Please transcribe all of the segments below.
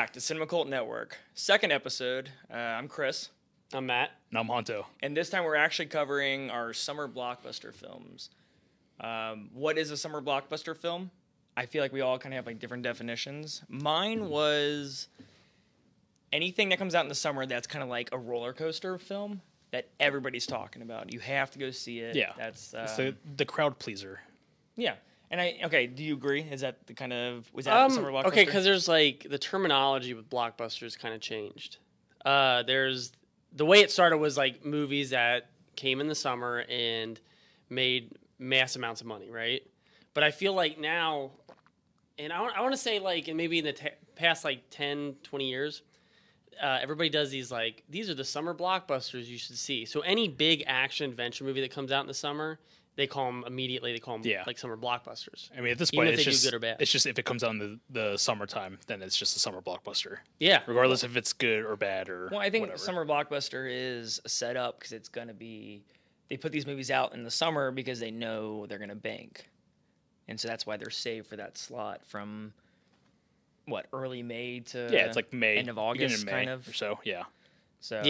back to Cinema Cult Network. Second episode. I'm Chris. I'm Matt. And I'm Honto. And this time we're actually covering our summer blockbuster films. What is a summer blockbuster film? I feel like we all kind of have like different definitions. Mine was anything that comes out in the summer that's kind of like a roller coaster film that everybody's talking about. You have to go see it. Yeah. That's it's the crowd pleaser. Yeah. And do you agree? Is that the kind of, was that summer blockbuster? Okay, because there's like the terminology with blockbusters kind of changed. There's the way it started was like movies that came in the summer and made mass amounts of money, right? But I feel like now, and I want to say like, and maybe in the past like 10, 20 years, everybody does these like, these are the summer blockbusters you should see. So any big action adventure movie that comes out in the summer, they call them like summer blockbusters. I mean, at this point, it's just, do good or bad. It's just if it comes out in the summertime, then it's just a summer blockbuster. Yeah. Regardless if it's good or bad or Well, I think whatever. summer blockbuster is set up because it's going to be, they put these movies out in the summer because they know they're going to bank. And so that's why they're saved for that slot from, early May to it's like May, end of August, May kind of. or so, yeah. So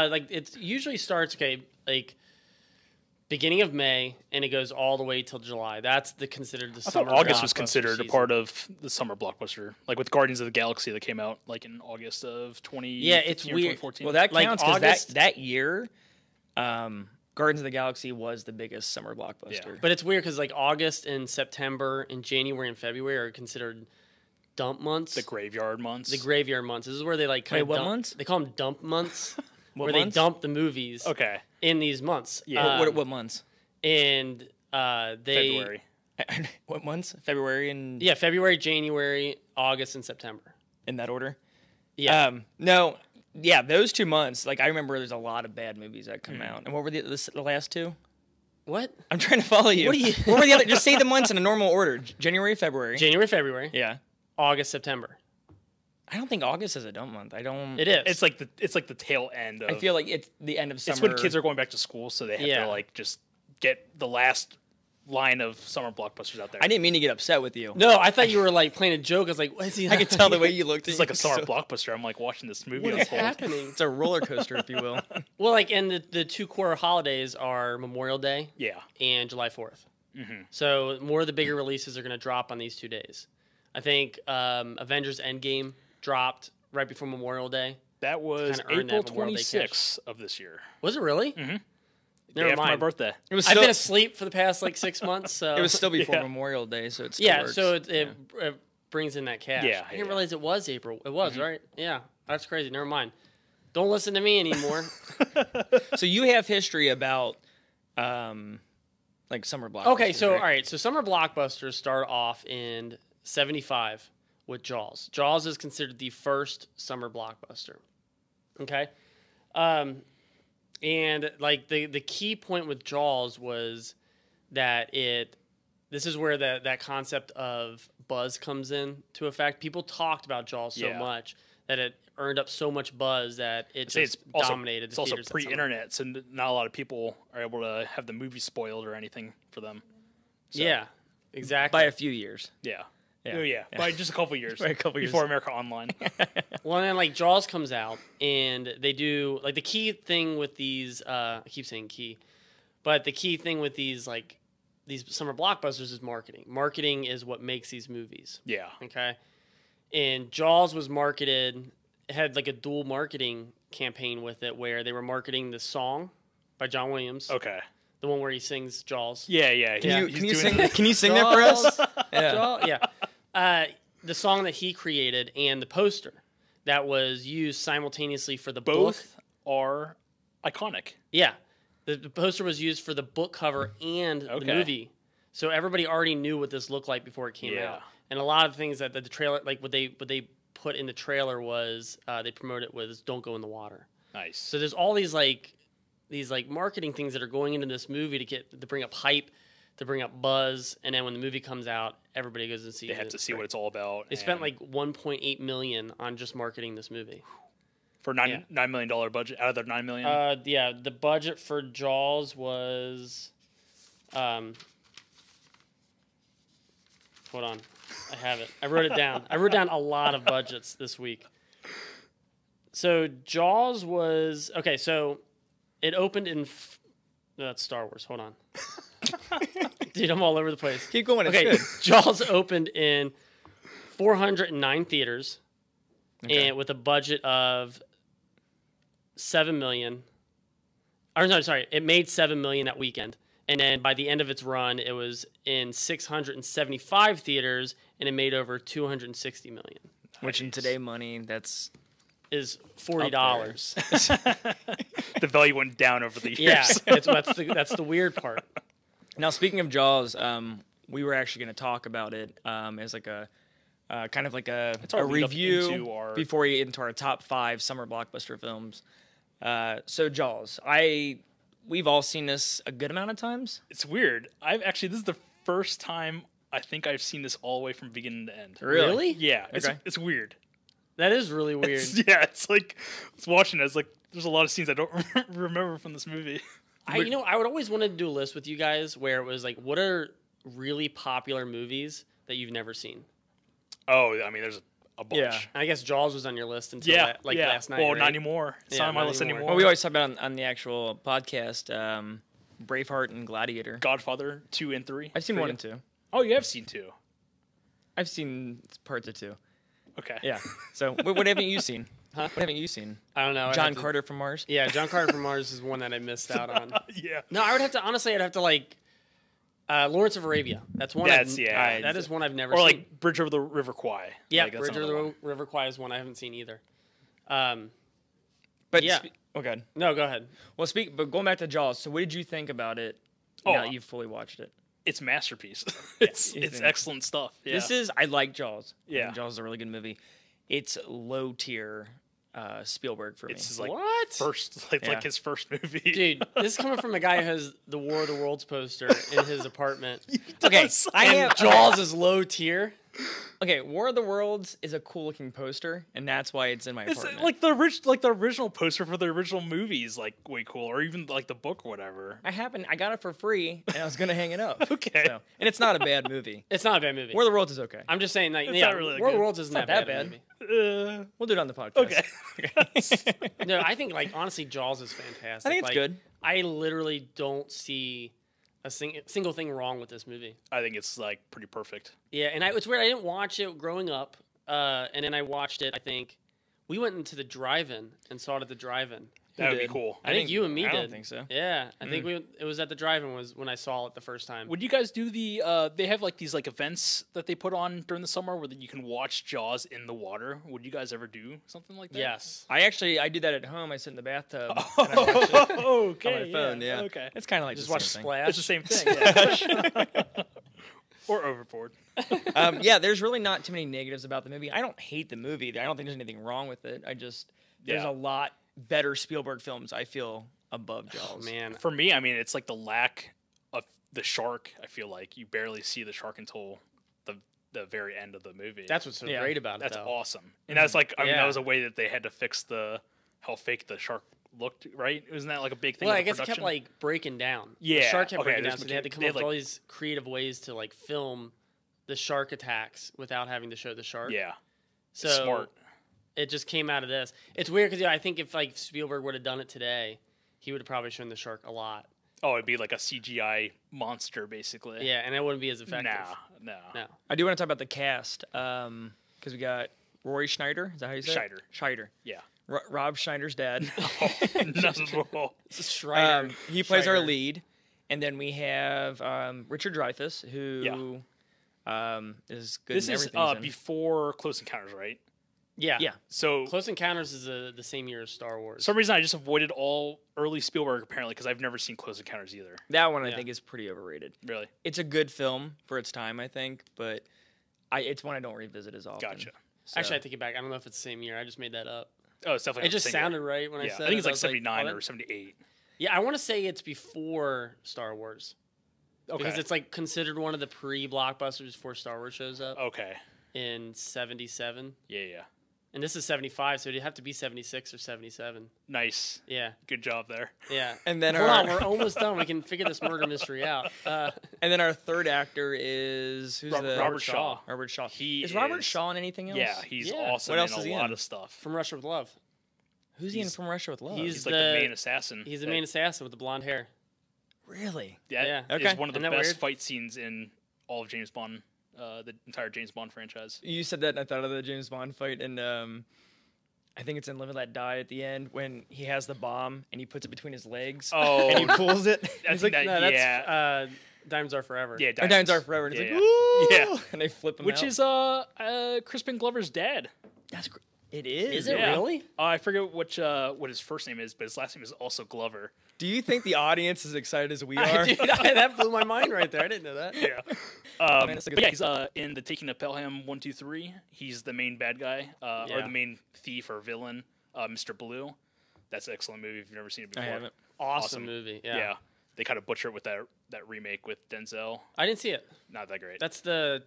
like it usually starts, like beginning of May, and it goes all the way till July. That's considered the summer. I thought August was blockbuster considered season. a part of the summer blockbuster, like with Guardians of the Galaxy that came out like in August of 2015 Yeah, it's or weird. 2014. well, that like counts because August- that year, Guardians of the Galaxy was the biggest summer blockbuster. Yeah. But it's weird because like August and September and January and February are considered dump months. the graveyard months. The graveyard months. This is where they like kind of what dump, months? They call them dump months, What where months? they dump the movies Okay. in these months. Yeah. What months? And they February. What months? February and February, January, August, and September. in that order. Yeah. No. Yeah, those 2 months. Like I remember, there's a lot of bad movies that come out. And what were the last two? What? I'm trying to follow you. What are you- What were the other? Just say the months in a normal order. January, February. January, February, Yeah. August, September. I don't think August is a dump month. I don't. It is. It's like the tail end of I feel like it's the end of summer. it's when kids are going back to school, so they have Yeah. to like just get the last line of summer blockbusters out there. I didn't mean to get upset with you. No, I thought you were like playing a joke. I was like, what is he? I could tell the way you looked. This is like a summer blockbuster. I'm like watching this movie What is unfold. happening? It's a roller coaster, if you will. Well, like, and the two core holidays are Memorial Day Yeah. and July 4th. Mm-hmm. So more of the bigger releases are going to drop on these 2 days. I think Avengers Endgame dropped right before Memorial Day. That was Kinda earned April that Memorial Day 26th of this year. Was it really? Mm-hmm. Never Day after my mind. birthday. It was I've still, been asleep for the past like 6 months. So it was still before Yeah. Memorial Day, so it still yeah. works. So it brings in that cash. Yeah, I didn't yeah. realize it was April. It was right. Yeah, that's crazy. Never mind. Don't listen to me anymore. So you have history about like summer blockbusters. Okay, so right? all right, so summer blockbusters start off in '75 with Jaws. Jaws is considered the first summer blockbuster. Okay, and like the key point with Jaws was that this is where that concept of buzz comes in to effect. People talked about Jaws so Yeah. much that it earned up so much buzz that it Say just dominated. It's the also theaters that summer. pre-internet, so not a lot of people are able to have the movie spoiled or anything for them. So, Yeah, exactly. by a few years. Yeah. Yeah. Oh, yeah. By just a couple years. By a couple years. Before America Online. Well, and then like Jaws comes out, and they do like the key thing with these. I keep saying key, but the key thing with these like these summer blockbusters is marketing. Marketing is what makes these movies. Yeah. Okay, and Jaws was marketed, had like a dual marketing campaign with it, where they were marketing the song by John Williams, Okay. the one where he sings Jaws. Yeah, yeah. Can he's you doing sing? that. Can you sing that for us? Yeah. Jaws, yeah. The song that he created and the poster that was used simultaneously for the book. Both are iconic. Yeah. The poster was used for the book cover and the Okay. movie. So everybody already knew what this looked like before it came Yeah. out. And a lot of things that the trailer, like what they put in the trailer was, they promoted was "Don't go in the water." Nice. So there's all these marketing things that are going into this movie to bring up hype, to bring up buzz, and then when the movie comes out, everybody goes and sees it. They have to see what it's all about. They spent like $1.8 million on just marketing this movie. for $9 million budget out of their $9 million. Yeah, the budget for Jaws was, hold on, I have it. I wrote it down. I wrote down a lot of budgets this week. So Jaws was okay. So it opened in. No, that's Star Wars. Hold on, dude. I'm all over the place. Keep going. It's Okay, good. Jaws opened in 409 theaters, Okay. and with a budget of $7 million. Or no, sorry, it made $7 million that weekend, and then by the end of its run, it was in 675 theaters, and it made over $260 million. Which in today money, that's Is $40. The value went down over the years. Yeah, that's the weird part. now. Speaking of Jaws, we were actually going to talk about it as like a kind of like a our lead up review into our- before we get into our top 5 summer blockbuster films. So Jaws, we've all seen this a good amount of times. It's weird. This is the first time I think I've seen this all the way from beginning to end. Really? Yeah. Okay. It's weird. That is really weird. It's like I was watching it. It's like there's a lot of scenes I don't remember from this movie. I would always want to do a list with you guys where it was like, what are really popular movies that you've never seen? Oh, I mean, there's a bunch. Yeah. I guess Jaws was on your list until last night. Well, right? not anymore. It's not on my not list anymore. anymore. Well, we always talk about on the actual podcast, Braveheart and Gladiator. Godfather 2 and 3. I've seen for 1 you? and 2. Oh, you have seen 2. I've seen parts of 2. Okay. Yeah. So what haven't you seen? What haven't you seen? I don't know. I'd John have to- Carter from Mars. Yeah, John Carter from Mars is one that I missed out on. Yeah. No, I would have to I'd have to like Lawrence of Arabia. That's one. That is one I've never Or seen. like Bridge over the River Kwai. Yeah, Like, that's Bridge over another the one. River Kwai is one I haven't seen either. But Yeah. okay. No, go ahead. Well, but going back to Jaws, so what did you think about it? Oh, now that you've fully watched it. It's masterpiece. it's you think? excellent stuff. Yeah. I like Jaws. I Yeah. think Jaws is a really good movie. It's low tier Spielberg for me. It's his, like What? first, Yeah. like his first movie. Dude, this is coming from a guy who has the War of the Worlds poster in his apartment. Okay, And Jaws is low tier. Okay, War of the Worlds is a cool looking poster, and that's why it's in my It's apartment. like the original poster for the original movie is like way cool, or even like the book or whatever. I got it for free, and I was gonna hang it up. Okay. So, and it's not a bad movie. It's not a bad movie. War of the Worlds is okay. I'm just saying, like, It's yeah, not really War of the good. Worlds isn't not that that bad. Uh, We'll do it on the podcast. okay. No, I think, like, honestly, Jaws is fantastic. I think it's Like, good. I literally don't see a single thing wrong with this movie. I think it's like pretty perfect. Yeah, and it's weird. I didn't watch it growing up, and then I watched it. I think we went into the drive-in and saw it at the drive-in. That would did? be cool. I think you and me I did. don't think so. Yeah, I think it was at the drive-in was when I saw it the first time. Would you guys do the? They have like these like events that they put on during the summer where you can watch Jaws in the water. Would you guys ever do something like that? Yes. I do that at home. I sit in the bathtub. and I watch it Okay. on my phone. Yeah. Okay. It's kind of like Just the watch same thing. Splash. It's the same thing. Yeah. Or Overboard. Yeah, there's really not too many negatives about the movie. I don't hate the movie. I don't think there's anything wrong with it. There's Yeah. a lot better Spielberg films I feel above Jaws. Oh man. For me, I mean, it's like the lack of the shark. I feel like you barely see the shark until the very end of the movie. That's what's so Yeah. great about it. That's though. awesome. And that's like, I mean, Yeah. that was a way that they had to fix how fake the shark looked, right? Wasn't that like a big thing? Well, with I guess it production? kept like breaking down. Yeah, the shark kept okay, breaking down, there's so they had to come they up had, with all like- these creative ways to like film the shark attacks without having to show the shark. Yeah. so Smart. It just came out of this. It's weird because I think if like Spielberg would have done it today, he would have probably shown the shark a lot. Oh, it'd be like a CGI monster, basically. Yeah, and it wouldn't be as effective. No. No. I do want to talk about the cast because we got Rory Schneider. Is that how you say it? Scheider. Yeah. Rob Schneider's dad. Not at all. Schreider. He plays our Schreider. lead, and then we have Richard Dreyfuss, who is good This in is everything. he's in. before Close Encounters, right? Yeah. Yeah. So Close Encounters is the same year as Star Wars. for some reason I just avoided all early Spielberg apparently because I've never seen Close Encounters either. That one I Yeah. think is pretty overrated. Really? It's a good film for its time, I think, but it's one I don't revisit as often. Gotcha. So- Actually, I take it back. I don't know if it's the same year. I just made that up. Oh, it's definitely It just the same sounded year. right when I Yeah, said I think it's it. like was 79 oh, or 78. Yeah, I want to say it's before Star Wars. Okay. Because it's like considered one of the pre-blockbusters before Star Wars shows up Okay. in 77. Yeah. And this is 75, so it'd have to be 76 or 77. Nice. Yeah. Good job there. Yeah. And then Hold our on, we're almost done. We can figure this murder mystery out. and then our third actor is Robert Shaw. Robert Shaw. He is Robert is- Shaw in anything else? Yeah, he's Yeah. awesome What else in is a he lot in? of stuff. From Russia with Love. Who's he in From Russia with Love? He's He's like the main assassin. He's the main assassin with the blonde hair. Really? Yeah. Okay. Is one of the Isn't that best weird? fight scenes in all of James Bond, the entire James Bond franchise. You said that, and I thought of the James Bond fight, and I think it's in Live and Let Die at the end when he has the bomb and he puts it between his legs. Oh, And he pulls it. I think that, No, yeah, that's Diamonds Are Forever. yeah, And Diamonds Are Forever. And it's Yeah, like, yeah. "Ooh!" Yeah. And they flip him which out. is Crispin Glover's dad. That's great. It is. Is it Yeah. really? I forget what his first name is, but his last name is also Glover. Do you think the audience is excited as we are? Dude, that blew my mind right there. I didn't know that. Yeah. Man, that's a good But yeah, one. he's in the Taking of Pelham 1, 2, 3. He's the main bad guy, or Yeah. the main thief or villain, Mr. Blue. That's an excellent movie if you've never seen it I before. haven't. Awesome movie. Yeah. They kind of butcher it with that remake with Denzel. I didn't see it. Not that great. That's the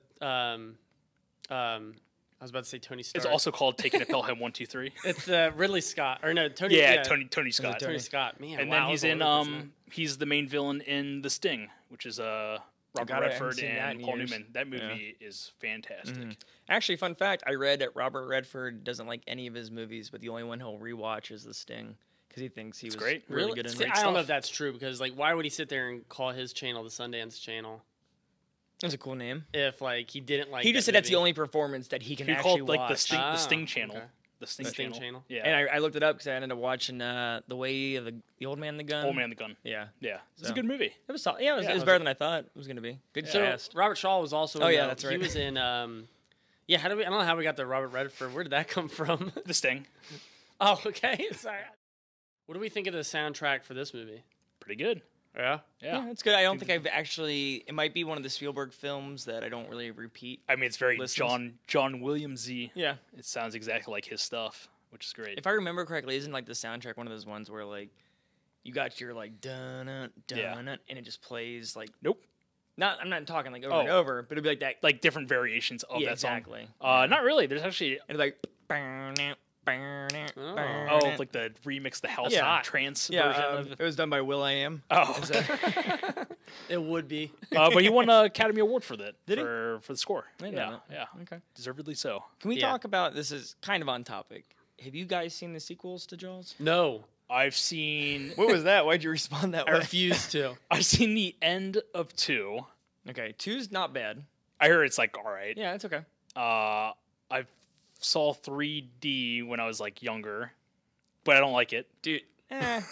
I was about to say Tony Stark. It's also called Taking of Pelham 1, 2, 3. It's Ridley Scott or no Tony. Yeah, Tony Scott. Tony Scott. Man, And wow, then I he's was in all over this now. he's the main villain in The Sting, which is Robert God, I haven't Redford seen that and in Paul years. Newman. That movie is fantastic. Mhm. Actually, fun fact, I read that Robert Redford doesn't like any of his movies, but the only one he'll rewatch is The Sting because he thinks he was great. really good in See, it. I don't know if that's true because like, why would he sit there and call his channel the Sundance Channel That's a cool name. if like he didn't like? He just that said that's the movie? only performance that he can He actually called like watch. the Sting channel. okay. The Sting, The Sting channel. channel. Yeah. And I looked it up because I ended up watching The Way of the Old Man and the Gun. Old Man the Gun. Yeah. Yeah. It's So. a good movie. It was solid. Yeah, it was Yeah. better than I thought it was going to be. Good So cast. Robert Shaw was also. Oh, in yeah, the- that's He right. was in. Yeah, how do we? I don't know how we got the Robert Redford. Where did that come from? The Sting. Oh, okay. Sorry. What do we think of the soundtrack for this movie? Pretty good. Yeah. Yeah. Yeah, it's good. I don't think I've actually. It might be one of the Spielberg films that I don't really repeat. I mean, it's very Listens. John Williams-y. Yeah. It sounds exactly like his stuff, which is great. If I remember correctly, isn't like the soundtrack one of those ones where like you got your like dun dun Yeah. and it just plays like Nope. I'm not talking like over Oh. and over, but it'd be like that. Like different variations of Yeah, that song. exactly. Not really. There's actually And it's like like the remix, the house Yeah. trance yeah, version of it was done by Will.i.am. Oh, Is that- It would be. but he won an Academy Award for that. Did he? for the score. I didn't Yeah, know yeah, Okay. deservedly so. Can we Yeah. talk about this? Is kind of on topic. Have you guys seen the sequels to Jaws? No, I've seen What was that? Why'd you respond that I way? refuse to. I've seen the end of 2. Okay, 2's not bad. I heard it's like all right. Yeah, it's okay. I saw 3D when I was like younger, but I don't like it. Dude, And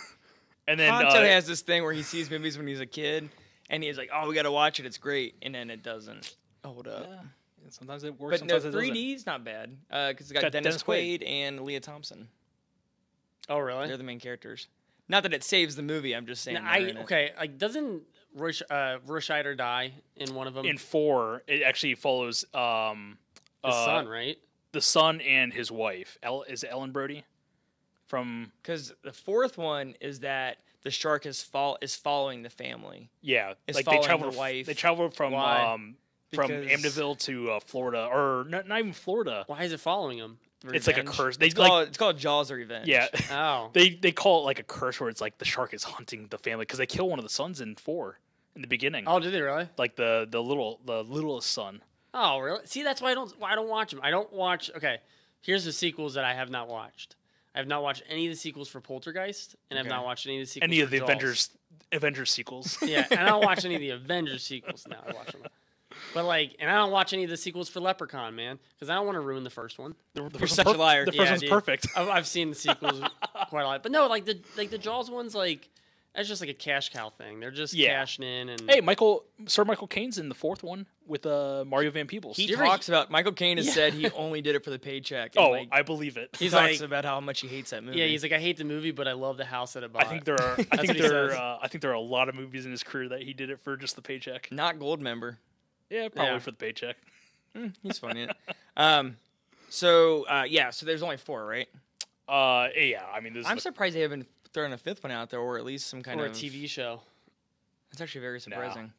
then Honcho has this thing where he sees movies when he's a kid, and he's like, "Oh, we got to watch it. It's great," and then it doesn't hold up. sometimes it works. But no, Sometimes it doesn't. 3D's not bad because it's got Got Dennis Dennis Quaid. Quaid and Leah Thompson. Oh, really? They're the main characters. Not that it saves the movie. I'm just saying. No, they're in it. okay. Like, doesn't Roy Scheider die in one of them? In 4, it actually follows His son, right? the son and his wife. Is it Ellen Brody from? Because the fourth one is that the shark is following the family. Yeah, It's like they following traveled. the wife. They traveled from Why? from Because- Amityville to Florida, or not even Florida. Why is it following him? It's like a Revenge. curse. They It's called Jaws of Revenge. yeah. Oh, They call it like a curse where it's like the shark is hunting the family because they kill one of the sons in 4 in the beginning. oh, did they really? Like the littlest son. Oh, really? See, that's why I don't watch them. I don't watch. Okay, here's the sequels that I have not watched. I have not watched any of the sequels for Poltergeist, and I've Okay. not watched any of the sequels. Any of for the Jaws. Avengers sequels. Yeah, and I don't watch any of the Avengers sequels now. I watch them. But and I don't watch any of the sequels for Leprechaun, man, because I don't want to ruin the first one. The You're such a liar. The first Yeah, one's dude. perfect. I've seen the sequels quite a lot, but no, like the Jaws ones, like that's just like a cash cow thing. They're just Yeah. cashing in and Hey, Sir Michael Caine's in the 4th one with Mario Van Peebles. He You ever- talks about Michael Caine has Yeah. said he only did it for the paycheck. And, oh, like, I believe it. he He's talks like- about how much he hates that movie. yeah, he's like, I hate the movie, but I love the house that it bought. I think there are. I what think he there. says. I think there are a lot of movies in his career that he did it for just the paycheck. not gold member. Yeah, probably Yeah. for the paycheck. He's funny. in it. So there's only 4, right? Yeah. I mean, this I'm is surprised they haven't thrown a 5th one out there, or at least some kind or of a TV show, That's actually very surprising.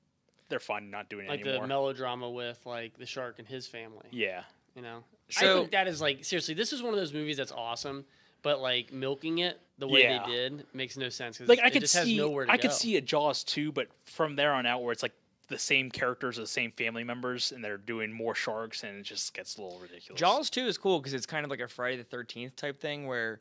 they're fine not doing it like anymore. the melodrama with like the shark and his family. Yeah. You know, I So- think that is like seriously, this is one of those movies that's awesome, but like milking it the way Yeah. they did makes no sense because Like I it could just see. has nowhere to I go. could see a Jaws 2, but from there on out, where it's like the same characters, the same family members, and they're doing more sharks, and it just gets a little ridiculous. Jaws 2 is cool because it's kind of like a Friday the 13th type thing where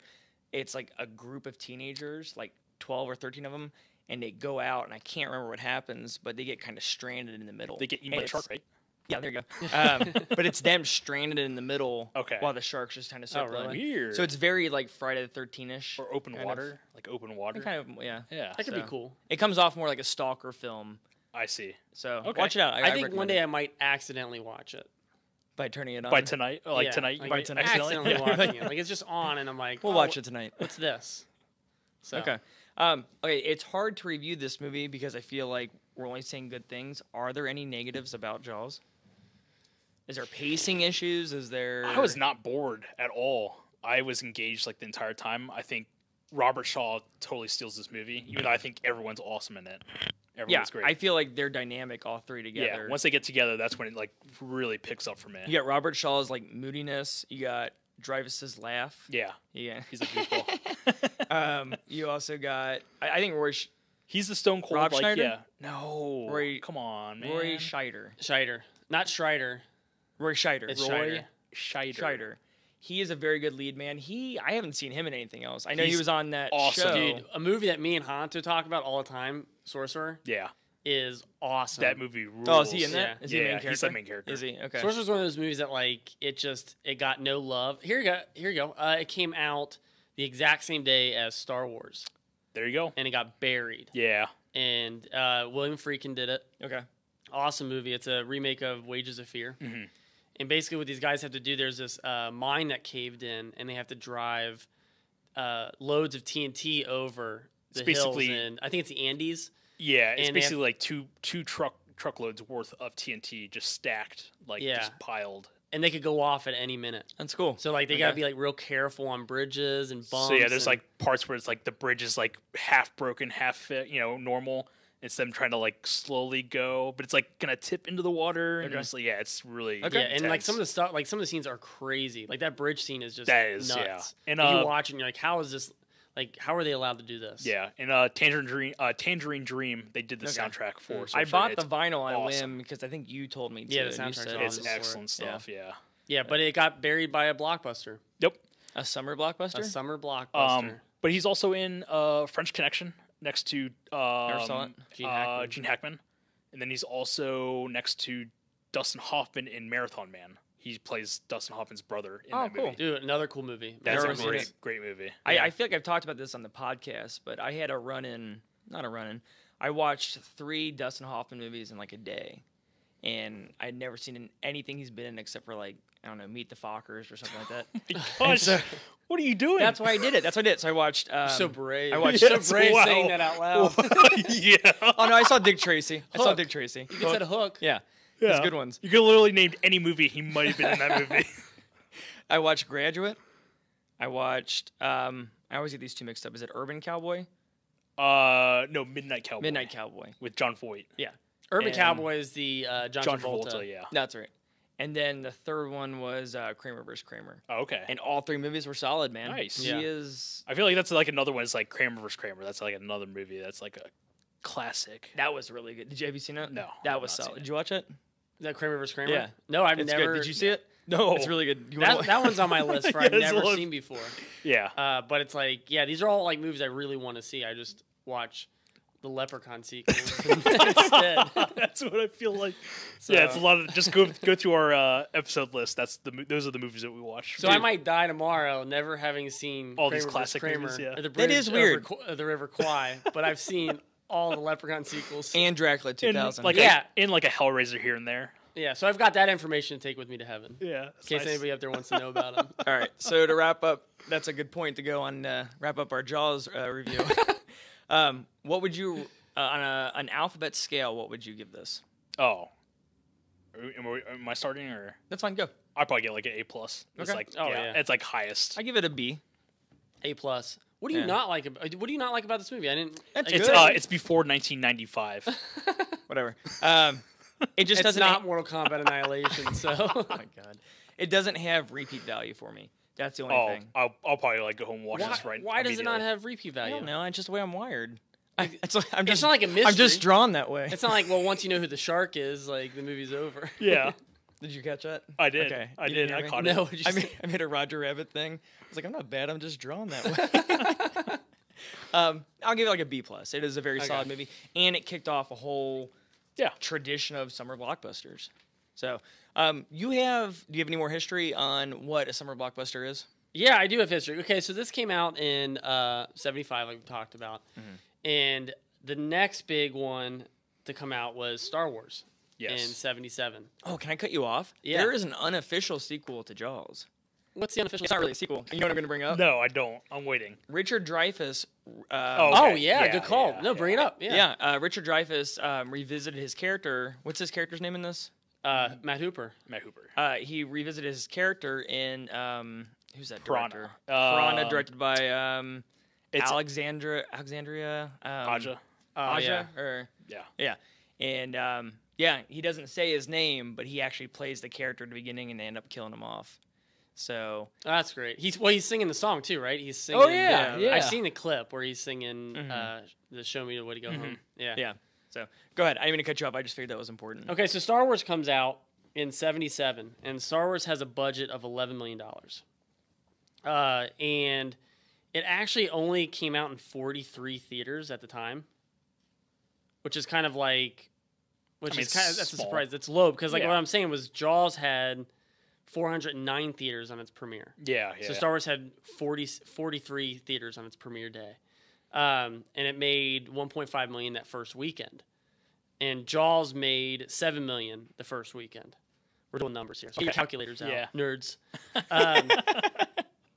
it's like a group of teenagers, like 12 or 13 of them, and they go out, and I can't remember what happens, but they get kind of stranded in the middle. They get eaten by a shark, right? Yeah, there you go. But it's them stranded in the middle while the shark's just kind of circling. really? Weird. So it's very like Friday the 13th-ish. Or open water. Like open water. Kind of, yeah. Yeah. That could be cool. It comes off more like a stalker film. I see. So Okay. watch it out. I think one day I might accidentally watch it. by turning it on. By tonight? Or like Yeah, tonight? like by tonight. accidentally Yeah. watching it. Like it's just on, and I'm like, We'll watch it tonight. What's this? So Okay. Okay, it's hard to review this movie because I feel like we're only saying good things. Are there any negatives about Jaws? Is there pacing issues? Is there... I was not bored at all. I was engaged like the entire time. I think Robert Shaw totally steals this movie, even though I think everyone's awesome in it. Everyone's great. I feel like they're dynamic, all three together. Yeah, once they get together, that's when it like really picks up for me. You got Robert Shaw's like moodiness. You got Dreyfuss's laugh. Yeah, Yeah. he's a goofball. You also got... I think Roy... He's the stone cold, Rob like, Schneider? yeah. No. Roy- Come on, man. Roy Scheider. Scheider, not Schreider. Roy Scheider. It's Roy Scheider. Scheider. He is a very good lead man. I haven't seen him in anything else. I know he He's was on that awesome. show. Dude, a movie that me and Hanto talk about all the time, Sorcerer, Yeah, is awesome. that movie rules. Oh, is he in that? Yeah. Is he the main character? he's the main character. Is he? Okay. Sorcerer's one of those movies that like it got no love. Here you go. It came out the exact same day as Star Wars, There you go. and it got buried. Yeah. And William Friedkin did it. Okay. Awesome movie. It's a remake of Wages of Fear. Mhm. And basically, what these guys have to do, there's this mine that caved in, and they have to drive loads of TNT over the basically- hills. And I think it's the Andes. Yeah, it's And they basically like two truckloads worth of TNT just stacked, like Yeah. just piled. And they could go off at any minute. That's cool. So like they Okay. gotta be like real careful on bridges and bumps. So yeah, there's and- like parts where it's like the bridge is like half broken, half fit, normal. It's them trying to like slowly go, but it's like gonna tip into the water. And Okay. it's like, yeah, it's really Okay. yeah, and like intense. some of the stuff, like some of the scenes are crazy. Like that bridge scene is just That is, nuts. yeah. And, And you watch it and you're like, how is this? Like, how are they allowed to do this? Yeah, and Tangerine Dream, they did the Okay. soundtrack for. I bought the It's vinyl on a awesome. whim because I think you told me to. Yeah, the and you soundtrack's said awesome. It's for it. excellent stuff. Yeah. Yeah, but it got buried by a blockbuster, Yep. A summer blockbuster? a summer blockbuster. But he's also in French Connection next to Never saw it. Gene Hackman. and then he's also next to Dustin Hoffman in Marathon Man. He plays Dustin Hoffman's brother in Oh, that cool. movie. Dude, another cool movie. That's Never a seen it. great movie. I feel like I've talked about this on the podcast, but I had not a run-in. I watched 3 Dustin Hoffman movies in like a day, and I'd never seen anything he's been in except for like, I don't know, Meet the Fockers or something like that. Gosh, what are you doing? That's why I did it. So I watched. So brave. I watched- so Yes, brave wow. saying that out loud. yeah. Oh no, I saw Dick Tracy. I saw Hook. Dick Tracy. You could said Hook. Yeah, Yeah. those good ones. You could literally name any movie he might have been in that movie. I watched Graduate. I watched. I always get these two mixed up. Is it Urban Cowboy? No, Midnight Cowboy. Midnight Cowboy. with John Voight. Yeah, Urban And- Cowboy is the John John Travolta. Travolta, yeah. that's right. And then the third one was Kramer vs. Kramer. Oh, okay. And all 3 movies were solid, man. Nice. He Yeah. is. I feel like that's like another one. It's like Kramer vs. Kramer. That's like another movie. That's like a classic. That was really good. Have you seen it? No, That I've was not seen solid. it. Did you watch it? Is that Kramer vs. Kramer? Yeah. No, I've It's never. good. Did you see it? No, It's really good. You That, wanna- that one's on my list for I've Yeah, it's never a lot- seen before. Yeah. But it's like, yeah, these are all like movies I really want to see. I just watch the Leprechaun sequels instead. That's what I feel like. Yeah, it's a lot of just go through our episode list. Those are the movies that we watch. So I might die tomorrow, never having seen All these Kramer vs. classic Kramer, movies, yeah. or the That Bridge is weird. Over the River Kwai, but I've seen all the Leprechaun sequels. and Dracula 2000. like Yeah. in like a Hellraiser here and there. Yeah, so I've got that information to take with me to heaven. Yeah, In case anybody up there wants to know about them. All right. So to wrap up, that's a good point to go on. Wrap up our Jaws review. What would you, on an alphabet scale, what would you give this? Oh, am I starting or? That's fine. Go. I'd probably get like an A+. It's Okay. like Oh, yeah. it's like highest. I give it a B. A+. What do you Yeah. not like? What do you not like about this movie? I didn't. That's like, good. It's before 1995. Whatever. It just It's doesn't. not Mortal Kombat Annihilation, so. Oh my god. It doesn't have repeat value for me. That's the only Oh, thing. I'll probably like go home and watch why this right. why does it not immediately. have repeat I value? don't know. It's just the way I'm wired. I'm It's just not like a mystery. I'm just drawn that way. It's not like, well, once you know who the shark is, like the movie's over. Yeah. Did you catch that? I did. Okay. I You did. didn't I hear me? caught No, it. did you I made a Roger Rabbit thing. I was like, I'm not bad. I'm just drawn that way. I'll give it like a B+. It is a very solid movie, and it kicked off a whole tradition of summer blockbusters. So, do you have any more history on what a summer blockbuster is? Yeah, I do have history. Okay, so this came out in 75, like we talked about. And the next big one to come out was Star Wars in 77. Oh, can I cut you off? Yeah. There is an unofficial sequel to Jaws. What's the unofficial? It's not really a sequel. You know what I'm going to bring up? No, I don't. I'm waiting. Richard Dreyfuss. Oh, Okay. yeah, good call. No, bring it up. Yeah. Richard Dreyfuss revisited his character. What's his character's name in this? Matt Hooper. Matt Hooper. He revisited his character in who's that Piranha. director? Piranha, directed by Alexandria Aja. Aja, or Yeah. and he doesn't say his name, but he actually plays the character at the beginning, and they end up killing him off. So That's great. He's singing the song too, right? He's singing. Oh, yeah. I've seen the clip where he's singing the "Show Me the Way to Go Home." Yeah. So go ahead. I didn't mean to cut you off. I just figured that was important. Okay, so Star Wars comes out in 77, and Star Wars has a budget of $11 million. And it actually only came out in 43 theaters at the time, which is kind of like, that's a surprise. That's low because what I'm saying was Jaws had 409 theaters on its premiere. Yeah. So Star Wars had 43 theaters on its premiere day. And it made $1.5 million that first weekend. And Jaws made $7 million the first weekend. We're doing numbers here. So get your calculators out, nerds.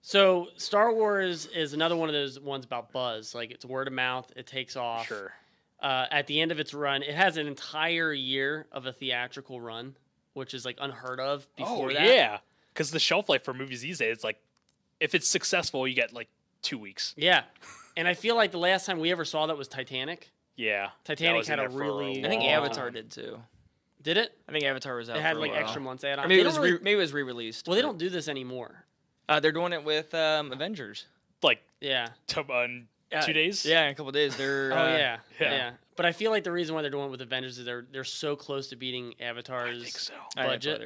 So Star Wars is another one of those ones about buzz. Like, it's word of mouth. It takes off. Sure. At the end of its run, it has an entire year of a theatrical run, which is like unheard of before that. Yeah. Because the shelf life for movies these days, like, if it's successful, you get like 2 weeks. Yeah. And I feel like the last time we ever saw that was Titanic. Yeah. Titanic had a really... I think Avatar did too. Did it? I think Avatar was out. It had for a like while. extra months add on. Or maybe it was re-released. Well, they don't do this anymore. They're doing it with Avengers. Like, Yeah. 2 days? Yeah, in a couple of days. They're Yeah. But I feel like the reason why they're doing it with Avengers is they're so close to beating Avatar's I think so. budget.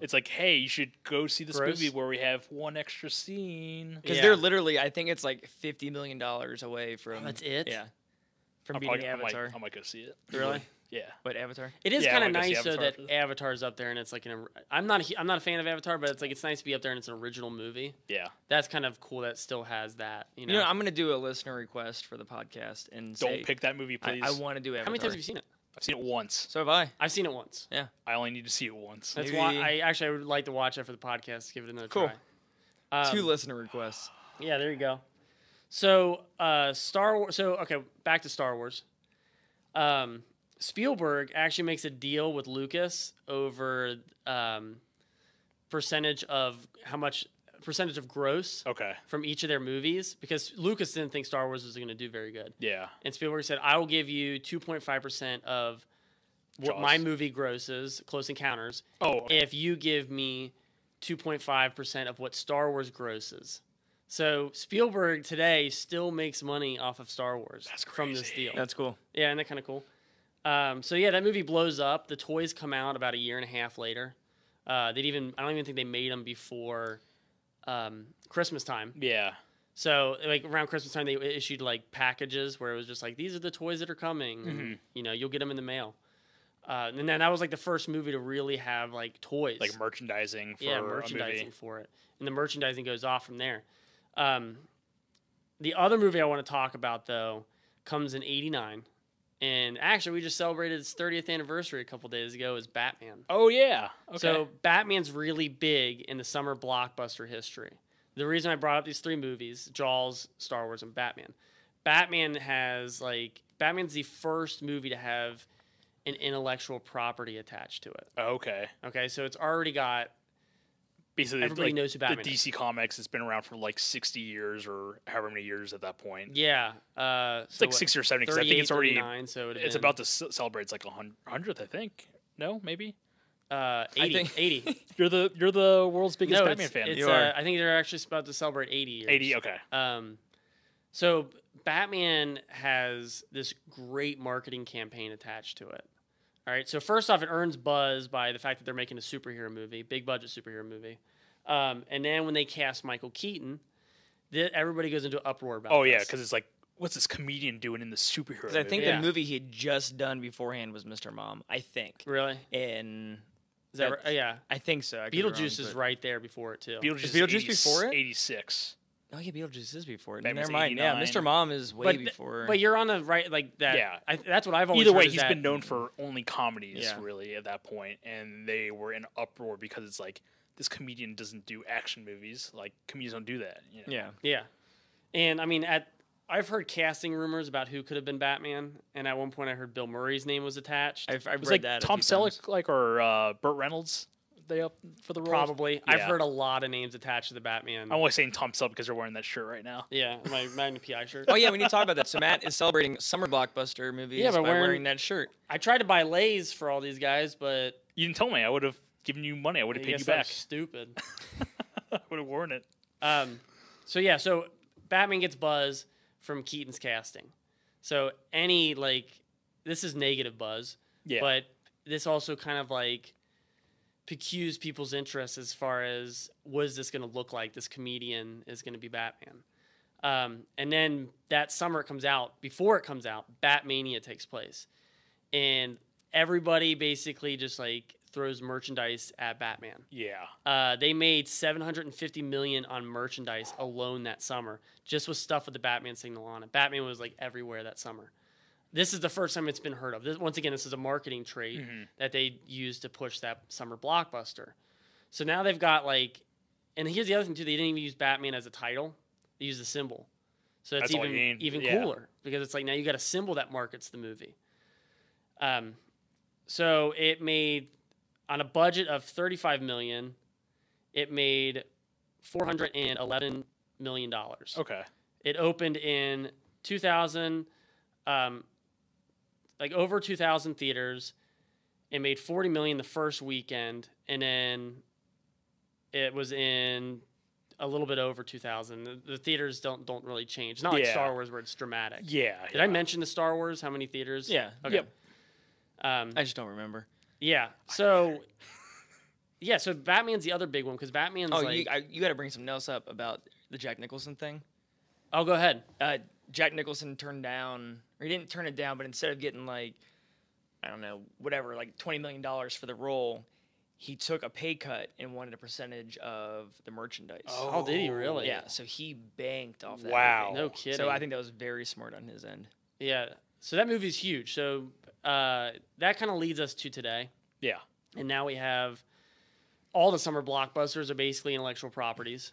It's like, hey, you should go see this gross. movie where we have one extra scene. because they're literally, I think it's like $50 million away from. That's it? Yeah, from beating Avatar. I might go see it. Really? Yeah. What, Avatar? It is Yeah, kind I of wanna go see nice though Avatar that for this. Avatar's up there and it's like I'm not a fan of Avatar, but it's nice to be up there and it's an original movie. Yeah. That's kind of cool. That still has that. You know, You know, I'm going to do a listener request for the podcast and say, Don't pick that movie, please. I want to do Avatar. how many times have you seen it? I've seen it once. So have I. I've seen it once. I only need to see it once. That's Maybe- why I would like to watch it for the podcast. Give it another Cool. try. 2 listener requests. Yeah, there you go. So Star Wars. So okay, back to Star Wars. Spielberg actually makes a deal with Lucas over percentage of gross Okay. from each of their movies because Lucas didn't think Star Wars was going to do very good. Yeah. And Spielberg said, I will give you 2.5% of what Jaws. my movie grosses, Close Encounters, Oh, okay. if you give me 2.5% of what Star Wars grosses. So Spielberg today still makes money off of Star Wars from this deal. That's cool. Yeah, isn't that kind of cool? So yeah, that movie blows up. The toys come out about a year and a half later. I don't even think they made them before Christmas time. Yeah. So like around Christmas time, they issued like packages where it was just like, these are the toys that are coming. And, you know, you'll get them in the mail. And then that was like the first movie to really have like toys, Like merchandising for merchandising a movie. for it, and the merchandising goes off from there. The other movie I want to talk about though comes in '89, and actually we just celebrated its 30th anniversary a couple days ago. Is Batman. Oh, yeah. Okay. So Batman's really big in the summer blockbuster history. The reason I brought up these 3 movies, Jaws, Star Wars, and Batman. Batman's the first movie to have an intellectual property attached to it. Okay. Okay, so it's already got... Basically, Everybody knows who Batman the DC Comics has been around for like 60 years or however many years at that point. Yeah. It's like 60 or 70 because I think it's already... 39, so It's about to celebrate its like 100th, I think. No, maybe? 80. 80. You're the world's biggest No, Batman fan. it's, You are. I think they're actually about to celebrate 80 years. 80, okay. So Batman has this great marketing campaign attached to it. All right, so first off, it earns buzz by the fact that they're making a superhero movie, big budget superhero movie. And then when they cast Michael Keaton, everybody goes into uproar about Oh, this. yeah, because it's like, what's this comedian doing in the superhero movie? I think Yeah. the movie he had just done beforehand was Mr. Mom. I think. Really? And Is that right? Yeah. I think so. I could be Beetlejuice wrong, is but- right there before it, too. Beetlejuice, Is Beetlejuice before it? 86. Oh yeah, Beetlejuice is before it. Batman's Never mind. Yeah, 89. Mr. Mom is way before. But you're on the right, like that. Yeah. That's what I've always Either heard way, is he's that- been known for only comedies, Yeah. really, at that point, and they were in uproar because it's like, this comedian doesn't do action movies. Like, comedians don't do that. You know? yeah. Yeah. And, I mean, I've heard casting rumors about who could have been Batman, and at one point I heard Bill Murray's name was attached. I've It was read like that. Tom a few times. Selleck, like, or Burt Reynolds. They up for the role? Probably. I've Yeah. heard a lot of names attached to the Batman. I'm only saying Tom Selleck because they're wearing that shirt right now. Yeah, my Magnum PI shirt. Oh yeah, we need to talk about that. So Matt is celebrating summer blockbuster movies Yeah, but by wearing- wearing that shirt. I tried to buy Lay's for all these guys, but You didn't tell me. I would have given you money. I would I have paid guess you that back. was stupid. I would have worn it. So Batman gets buzz from Keaton's casting. So this is negative buzz, Yeah. but this also kind of like piques people's interest as far as what is this going to look like? This comedian is going to be Batman. And then that summer it comes out. Before it comes out, Batmania takes place, and everybody basically just like throws merchandise at Batman. Yeah. They made $750 million on merchandise alone that summer, just with stuff with the Batman signal on it. Batman was like everywhere that summer. This is the first time it's been heard of. Once again, this is a marketing trait that they used to push that summer blockbuster. So now they've got and here's the other thing too. They didn't even use Batman as a title. They used the symbol. So it's That's all you need. even Yeah. cooler because it's like now you got a symbol that markets the movie. So it made, on a budget of $35 million, it made $411 million. Okay. It opened in 2000, over 2,000 theaters. It made $40 million the first weekend, and then it was in a little bit over 2,000. The theaters don't really change. It's not like Yeah. Star Wars where it's dramatic. Yeah. Did I mention the Star Wars? How many theaters? Yeah. Okay. Yep. I just don't remember. Yeah. So, so Batman's the other big one because Batman's Oh, you got to bring something else up about the Jack Nicholson thing. Oh, go ahead. Jack Nicholson turned down, or he didn't turn it down, but instead of getting $20 million for the role, he took a pay cut and wanted a percentage of the merchandise. Oh, did he really? Yeah, so he banked off that. Wow. movie. No kidding. So I think that was very smart on his end. Yeah. So that movie's huge. So that kind of leads us to today. Yeah. And now we have all the summer blockbusters are basically intellectual properties.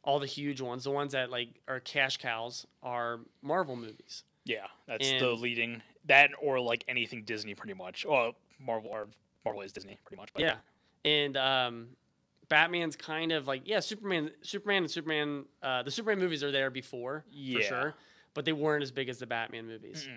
All the huge ones, the ones that are cash cows, are Marvel movies. Yeah. That's And- the leading. That or anything Disney, pretty much. Well, Marvel is Disney, pretty much. But Yeah. And Batman's kind of Superman, the Superman movies are there before, for Yeah. sure, but they weren't as big as the Batman movies.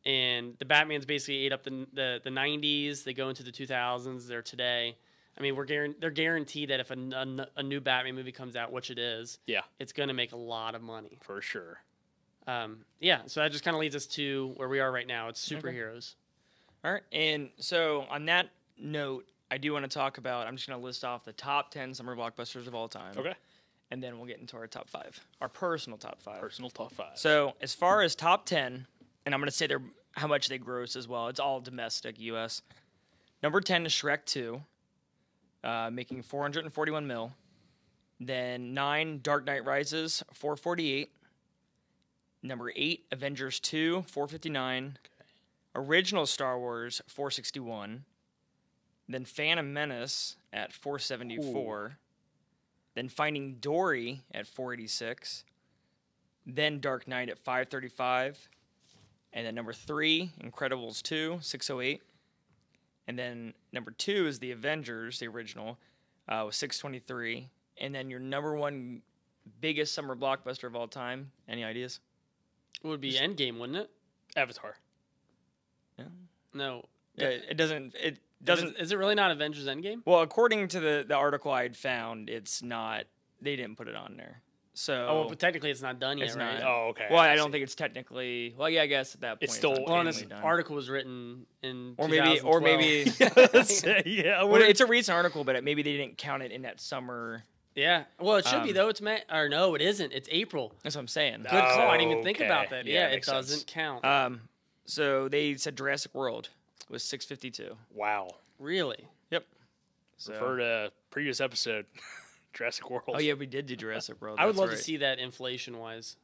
And the Batman's basically ate up the 90s. They go into the 2000s. They're today. I mean, they're guaranteed that if a new Batman movie comes out, which it is, Yeah. it's going to make a lot of money. For sure. So that just kind of leads us to where we are right now. It's superheroes. All right, and so on that note, I do want to talk about, I'm just going to list off the top 10 summer blockbusters of all time. Okay. And then we'll get into our top 5, our personal top 5. Personal top 5. So as far as top 10, and I'm going to say how much they gross as well. It's all domestic, U.S. Number 10 is Shrek 2, making $441 million. Then 9, Dark Knight Rises, $448. Number 8, Avengers 2, $459. Original Star Wars, $461. Then Phantom Menace at $474. Then Finding Dory at $486. Then Dark Knight at $535. And then number 3, Incredibles 2, $608. And then number 2 is The Avengers, the original, with $623. And then your number 1 biggest summer blockbuster of all time. Any ideas? It would be Endgame, wouldn't it? Avatar. Yeah. No. It doesn't. Is it really not Avengers Endgame? Well, according to the article I had found, it's not. They didn't put it on there. So Oh, but technically it's not done yet, It's right? not. Oh, okay. well, I don't think it's technically. Well, yeah, I guess at that point It's still- not Well, and technically this done. article was written in or 2012. maybe yeah. well, it's a recent article, but maybe they didn't count it in that summer. Yeah. Well, it should be though. It's May, or no, it isn't. It's April. That's what I'm saying. Good call. I didn't even think okay. about that. Yeah, Yeah, it makes sense. doesn't count. So they said Jurassic World was 652. Wow. Really? Yep. So, Refer to previous episode, Jurassic World. oh yeah, we did do Jurassic World. I would that's love right. to see that inflation wise.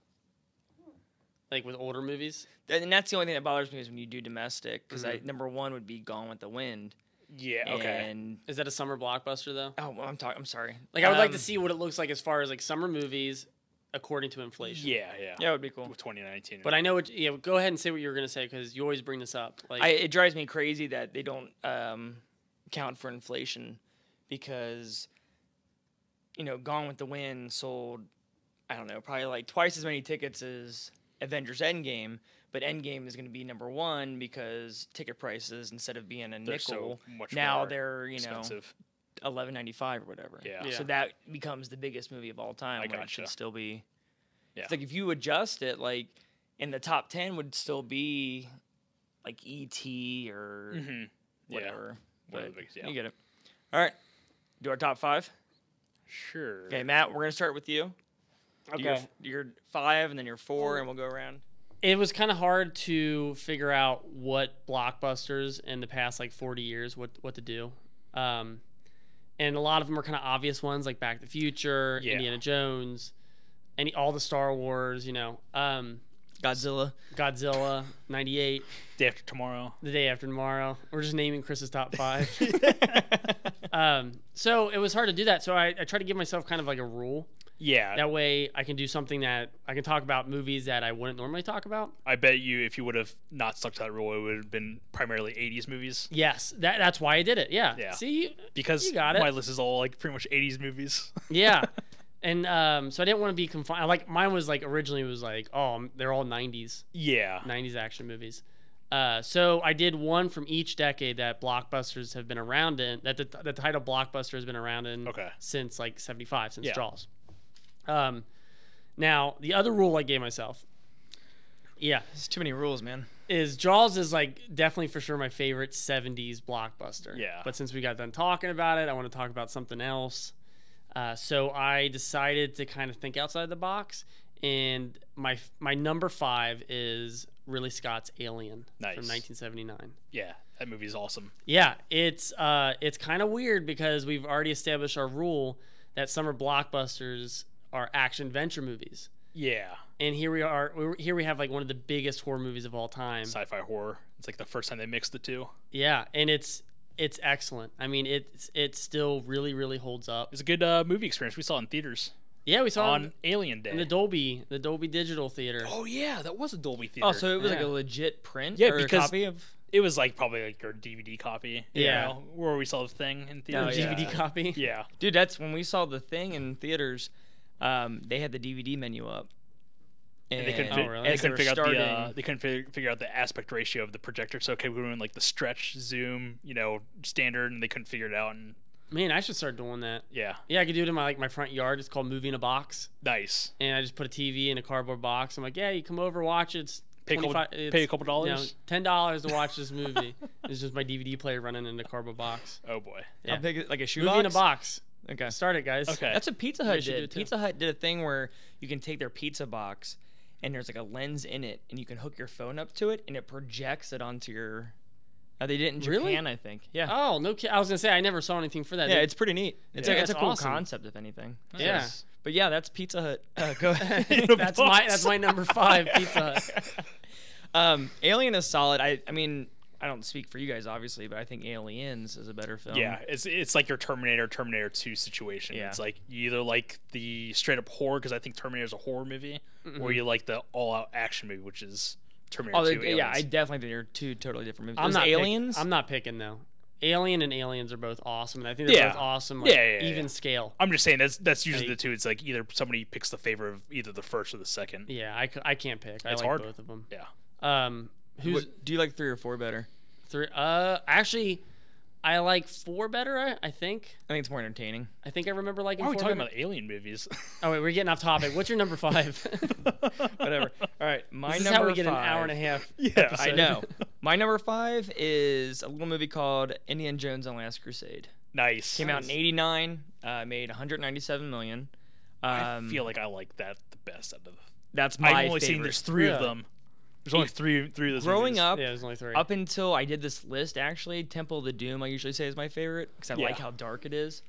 Like with older movies. And that's the only thing that bothers me is when you do domestic, because Mm-hmm. number one would be Gone with the Wind. Yeah. Okay. And Is that a summer blockbuster though? oh, well, I'm sorry. Like I would like to see what it looks like as far as like summer movies according to inflation. Yeah. Yeah. Yeah, it would be cool. With 2019. But I know what. Yeah, go ahead and say what you were gonna say because you always bring this up. Like It drives me crazy that they don't count for inflation, because Gone with the Wind sold, I don't know, probably like twice as many tickets as Avengers Endgame, but Endgame is going to be number one because ticket prices, instead of being a They're nickel, so much now more they're expensive. $11.95 or whatever. Yeah. Yeah. So that becomes the biggest movie of all time. I when it gotcha. should still be. Yeah. It's like if you adjust it, like in the top 10 would still be like E.T. or Mm-hmm. whatever. One of But the biggest, yeah. you get it. All right. Do our top 5. Sure. Okay, Matt, we're gonna start with you. Do okay. your 5 and then your 4, and we'll go around. It was kind of hard to figure out what blockbusters in the past like 40 years what to do. And a lot of them are kind of obvious ones like Back to the Future, Yeah. Indiana Jones, all the Star Wars, Godzilla. Godzilla 98, Day After Tomorrow. The Day After Tomorrow. We're just naming Chris's top 5. So it was hard to do that. So I tried to give myself kind of like a rule. Yeah. That way I can do something that I can talk about movies that I wouldn't normally talk about. I bet you if you would have not stuck to that rule, it would have been primarily 80s movies. Yes, that's why I did it. Yeah. Yeah. See, Because you got it. my list is all like pretty much 80s movies. Yeah. And so I didn't want to be confined. Like mine was like originally was like, they're all 90s Yeah. action movies. So I did one from each decade that blockbusters have been around in. That the title blockbuster has been around in Okay. since like 75, since Yeah. Jaws. Now the other rule I gave myself, There's too many rules, man. is Jaws is like definitely for sure my favorite 70s blockbuster. Yeah. But since we got done talking about it, I want to talk about something else. So I decided to kind of think outside the box, and my number 5 is Ridley Scott's Alien Nice. from 1979. Yeah. That movie is awesome. Yeah, it's kind of weird because we've already established our rule that summer blockbusters are action adventure movies. Yeah. And here we are. Here we have like one of the biggest horror movies of all time. Sci-fi horror. It's like the first time they mixed the two. Yeah, and it's excellent. I mean, it still really really holds up. It was a good movie experience. We saw it in theaters Yeah, we saw on it Alien Day. in the Dolby Digital Theater. Oh yeah, that was a Dolby theater. Oh, so it was like Yeah. a legit print Yeah, or a because- copy of. it was like probably like your DVD copy. you Yeah. know, where we saw the thing in Or theaters. DVD copy. Yeah. Dude, that's when we saw the thing in theaters. They had the DVD menu up. And they couldn't, Oh, really? they as couldn't they were figure out starting, the they couldn't figure out the aspect ratio of the projector. So okay, we were doing like the stretch, zoom, standard, and they couldn't figure it out. And Man, I should start doing that. yeah, Yeah, I could do it in my front yard. It's called Movie in a Box, nice. and I just put a TV in a cardboard box. I'm like, yeah, you come over, watch it. It's Pay a couple dollars. $10 to watch this movie. It's just my DVD player running in a cardboard box. Oh boy. Yeah. How big? Like a shoe Movie in a box? box. Okay. Start it, guys. Okay. That's what Pizza You Hut guys should do did. it too. Pizza Hut did a thing where you can take their pizza box, and there's like a lens in it, and you can hook your phone up to it, and it projects it onto your. They did it in Really? Japan, I think. Yeah. Oh no! I was gonna say I never saw anything for that. Yeah, it's pretty neat. It's Yeah, it's a that's cool awesome. concept, if anything. Yeah. Nice. But yeah, that's Pizza Hut. Go ahead. that's my number 5 Pizza Hut. Alien is solid. I mean, I don't speak for you guys, obviously, but I think Aliens is a better film. Yeah, it's like your Terminator 2 situation. Yeah. It's like you either like the straight up horror because I think Terminator is a horror movie, or you like the all out action movie, which is Terminator Oh, 2. yeah, I Aliens. definitely think they're two totally different movies. I'm Those not Aliens. I'm not picking though. Alien and Aliens are both awesome, and I think they're Yeah. both awesome. Like, Yeah, even yeah. scale. I'm just saying that's usually Like- the two. It's like either somebody picks the favor of either the first or the second. Yeah, I can't pick. I It's like hard. both of them. Yeah. Who's Do you like 3 or 4 better? 3? Actually, I like 4 better. I think. I think it's more entertaining. I think I remember liking. Why are we 4 talking better. about alien movies? Oh wait, we're getting off topic. What's your number 5? Whatever. All right, my This is number how we get 5. an hour and a half. Yeah, I know. My number 5 is a little movie called Indiana Jones and the Last Crusade. Nice. Came out in '89. Made 197 million. I feel like I like that the best out of. That's my I've only favorite. seen there's 3 of Really? them. There's only three of those. Growing movies. up, Yeah, there's only 3. up until I did this list, actually, Temple of the Doom I usually say is my favorite because I like how dark it is.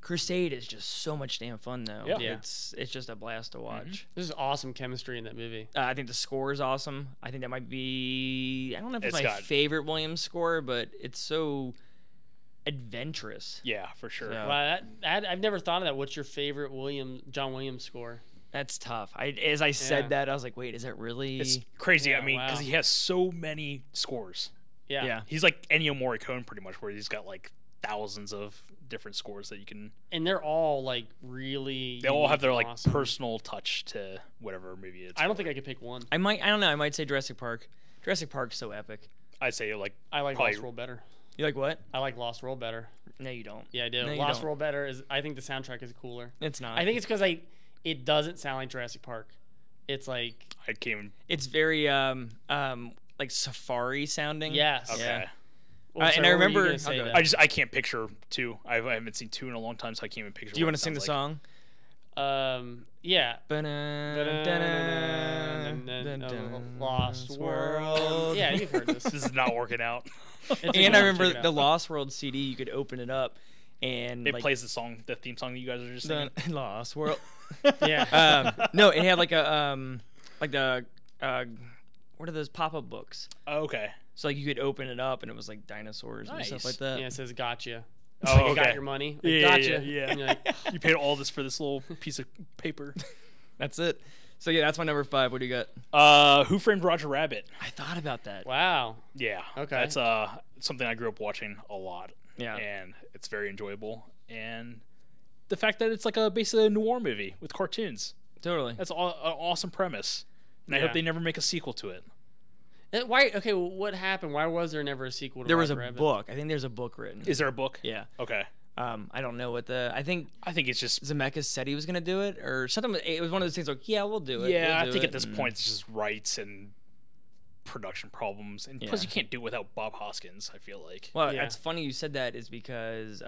Crusade is just so much damn fun though. Yeah. It's just a blast to watch. There's awesome chemistry in that movie. I think the score is awesome. I think that might be, I don't know if it's It's my got- favorite Williams score, but it's so adventurous. Yeah, for sure. So- Wow, I've never thought of that. What's your favorite John Williams score? That's tough. As I said Yeah. that, I was like, wait, is that really? It's crazy. Yeah, I mean, because wow. he has so many scores. Yeah. Yeah. He's like Ennio Morricone, pretty much, where he's got like thousands of different scores that you can. And they're all like really. They all have their unique like and awesome. personal touch to whatever movie it's. I don't think I could pick one. I don't know. I might say Jurassic Park. Jurassic Park's so epic. I'd say like I like probably- Lost World better. You like what? I like Lost World better. No, you don't. Yeah, I do. No, you Lost don't. World better is. I think the soundtrack is cooler. It's not. I think it's because it doesn't sound like Jurassic Park. It's like I came. it's very like safari sounding. yes. Okay. Yeah. Well, And sorry, I what were you remember- gonna say I'll go then? I can't picture 2. I haven't seen 2 in a long time, so I can't even picture. Do you what want it to sing the sounds song? Yeah. Lost World. Yeah, you've heard this. like. This is not working out. It's a good And I one, remember check it the out. Lost World CD. You could open it up, and It like, plays the theme song that you guys are just singing. the Lost World. Yeah. No, it had like the what are those pop-up books? Oh, okay. So like you could open it up, and it was like dinosaurs and stuff Nice. like that. Yeah, it says gotcha. Oh, Like, you okay. got your money. Like, Yeah, gotcha. yeah. And you're like, You paid all this for this little piece of paper. That's it. So yeah, that's my number 5. What do you got? Who Framed Roger Rabbit? I thought about that. wow. Yeah. Okay. That's something I grew up watching a lot. Yeah. And it's very enjoyable. And the fact that it's like basically a noir movie with cartoons. Totally. That's an awesome premise. And I Yeah. hope they never make a sequel to it. Why? Okay, well, what happened? Why was there never a sequel to There was a Roger Rabbit? book. I think there's a book written. Is there a book? Yeah. Okay. I don't know what I think I think it's just. Zemeckis said he was gonna do it, or something. It was one of those things like, yeah, we'll do it. Yeah, we'll I do think it, at this and- point it's just rights and production problems. And plus, Yeah. you can't do it without Bob Hoskins, I feel like. Well, Yeah. it's funny you said that is because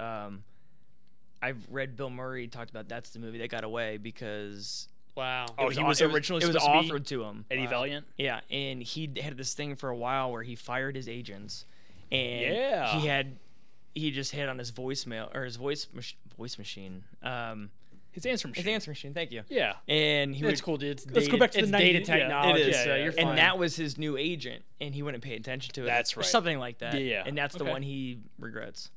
I've read Bill Murray talked about that's the movie that got away because Wow. Oh, he was originally it was supposed to be offered to him. Eddie Valiant? Yeah, and he had this thing for a while where he fired his agents, and Yeah. he just had on his voicemail or his voice machine, His answer machine. his answer machine. Thank you. Yeah. And he It's would, cool, dude. It's Let's data, go back to it's the data 90s. Yeah, technology, it is. so Yeah, you're yeah. fine. and that was his new agent, and he wouldn't pay attention to it. That's or right. something like that. Yeah, and that's the okay. one he regrets.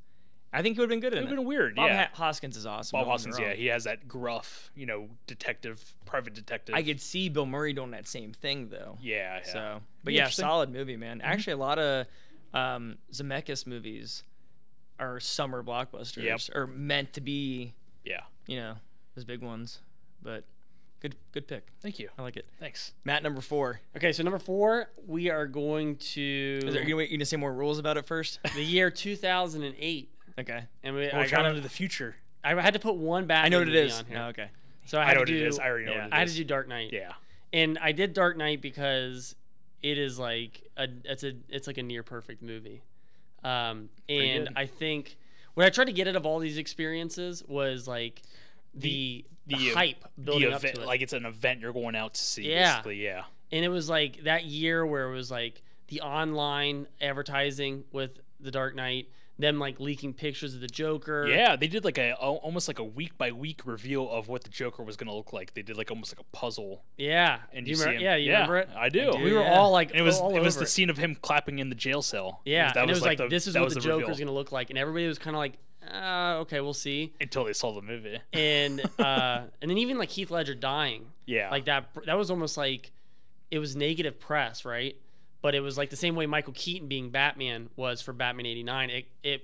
I think he would have been good It in would it. have been weird. Bob yeah. Hoskins is awesome. Bob don't get me Hoskins, wrong. yeah. He has that gruff, private detective. I could see Bill Murray doing that same thing though. Yeah, yeah. So, but Be yeah, interesting. solid movie, man. Actually, a lot of Zemeckis movies are summer blockbusters, Yep. or meant to be, Yeah. those big ones. But good pick. Thank you. I like it. Thanks. Matt, number 4. Okay, so number 4, we are going to Is there, you gonna say more rules about it first? the year 2008, Okay. and We're I trying got into the future. I had to put one Batman I know what it movie is. on here. Oh, okay. So I I had know to what do, it is. I already know what it is. I had to do Dark Knight. Yeah. And I did Dark Knight because it is like it's like a near perfect movie. And good. I think what I tried to get out of all these experiences was like the hype building up event, to it. like it's an event you're going out to see. Yeah. Basically, yeah. And it was like that year where it was like the online advertising with the Dark Knight, them like leaking pictures of the Joker. Yeah, they did like almost like a week by week reveal of what the Joker was gonna look like. They did like almost like a puzzle. Yeah. And do you you see remember? him. Yeah, you remember it? I do. I do. We were Yeah. all like, And it was all the over scene of him clapping in the jail cell. Yeah, That and it was like the- this is that what was the reveal. Joker's gonna look like, and everybody was kind of like, okay, we'll see. Until they saw the movie. And and then even like Heath Ledger dying, Yeah. like that was almost like it was negative press, right? But it was like the same way Michael Keaton being Batman was for Batman '89. It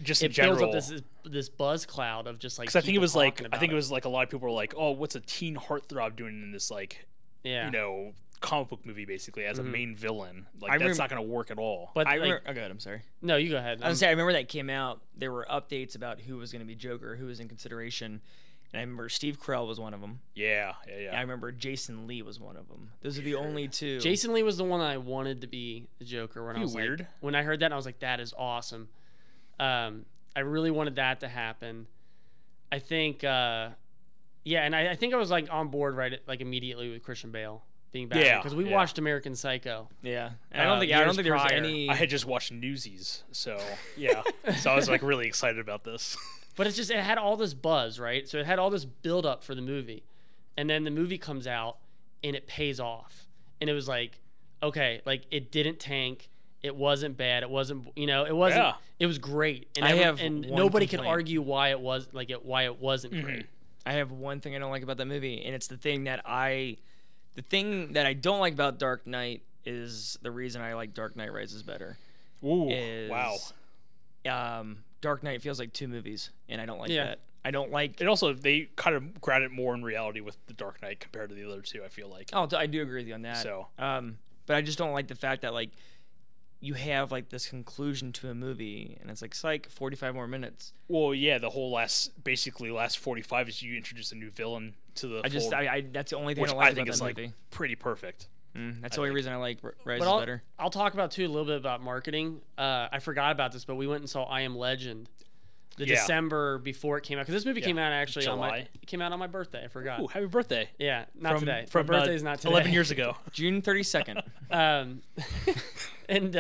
just it in general. builds up this buzz cloud of just like. Because I think it people was like talking I about think it was like a lot of people were like, oh, what's a teen heartthrob doing in this like yeah. comic book movie basically as a main villain. Like I that's not going to work at all. But I like, remember, oh, go ahead. I'm sorry. no, you go ahead. I was saying, I remember that came out. There were updates about who was going to be Joker, who was in consideration, and I remember Steve Carell was one of them. Yeah. I remember Jason Lee was one of them. Those are the only two. Jason Lee was the one I wanted to be the Joker. When I was weird. Like, when I heard that, I was like, that is awesome. I really wanted that to happen. I think, and I think I was like on board like immediately with Christian Bale being back because we watched American Psycho. Yeah, and I don't think there was any. I had just watched Newsies, so yeah, so I was like really excited about this. But it had all this buzz, right? So it had all this build up for the movie, and then the movie comes out and it pays off, and it was like, okay, like it didn't tank. It wasn't bad. It wasn't, it wasn't. Yeah. It was great, and and nobody could argue why it was why it wasn't great. I have one thing I don't like about that movie, and it's the thing that I don't like about Dark Knight is the reason I like Dark Knight Rises better. Ooh, wow. Dark Knight feels like two movies, and I don't like that. I don't like it. Also, they kind of ground it more in reality with the Dark Knight compared to the other two. I feel like. Oh, I do agree with you on that. So, but I just don't like the fact that like you have like this conclusion to a movie, and it's like psych, 45 more minutes. Well, yeah, the whole last 45 is you introduce a new villain to the. That's the only thing I don't like about that movie. Like pretty perfect. That's the only reason I like Rises better. I'll talk about too a little bit about marketing. I forgot about this, but we went and saw I Am Legend the December before it came out, because this movie came out actually it came out on my birthday. I forgot. Ooh, happy birthday! Yeah, not today. My birthday is not today. 11 years ago, June 32nd. And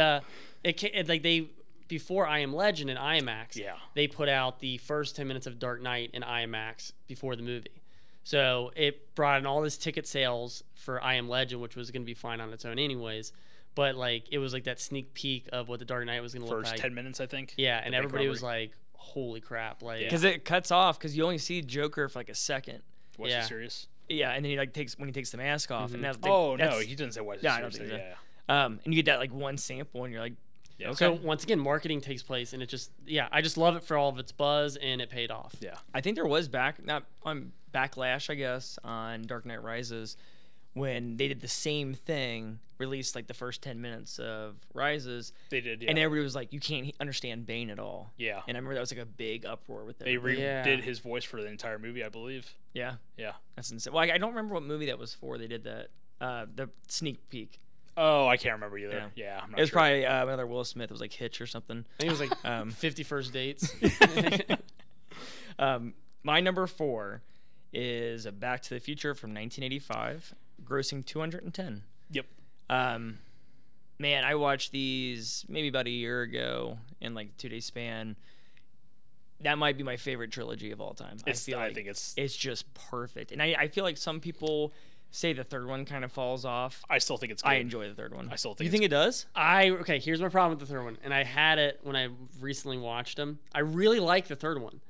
before I Am Legend in IMAX, they put out the first 10 minutes of Dark Knight in IMAX before the movie. So it brought in all this ticket sales for I Am Legend, which was going to be fine on its own anyways. But like it was like that sneak peek of what the Dark Knight was going to look like. First 10 minutes, I think. Yeah, and everybody was like, "Holy crap!" Like because it cuts off because you only see Joker for like a second. Was he serious? Yeah, and then he like takes the mask off, and that's no, he didn't say why. Yeah, I don't think so. And you get that like one sample, and you're like, okay. So once again, marketing takes place, and it just I just love it for all of its buzz, and it paid off. Yeah, I think there was backlash, I guess, on Dark Knight Rises when they did the same thing, released like the first 10 minutes of Rises. They did, yeah. And everybody was like, you can't understand Bane at all. Yeah. And I remember that was like a big uproar with it. They redid his voice for the entire movie, I believe. Yeah. Yeah. That's insane. Well, I don't remember what movie that was for. They did that. The sneak peek. Oh, I can't remember either. Yeah, I'm not it was sure. Probably another Will Smith. It was like Hitch or something. I think it was like 50 First Dates. My number 4 is Back to the Future from 1985, grossing 210. Yep. Man, I watched these maybe about a year ago in like a 2-day span. That might be my favorite trilogy of all time. I think it's just perfect. And I feel like some people say the third one kind of falls off. I still think it's good. I enjoy the third one. I still think You think it does? Okay, here's my problem with the third one. And I had it when I recently watched them. I really like the third one.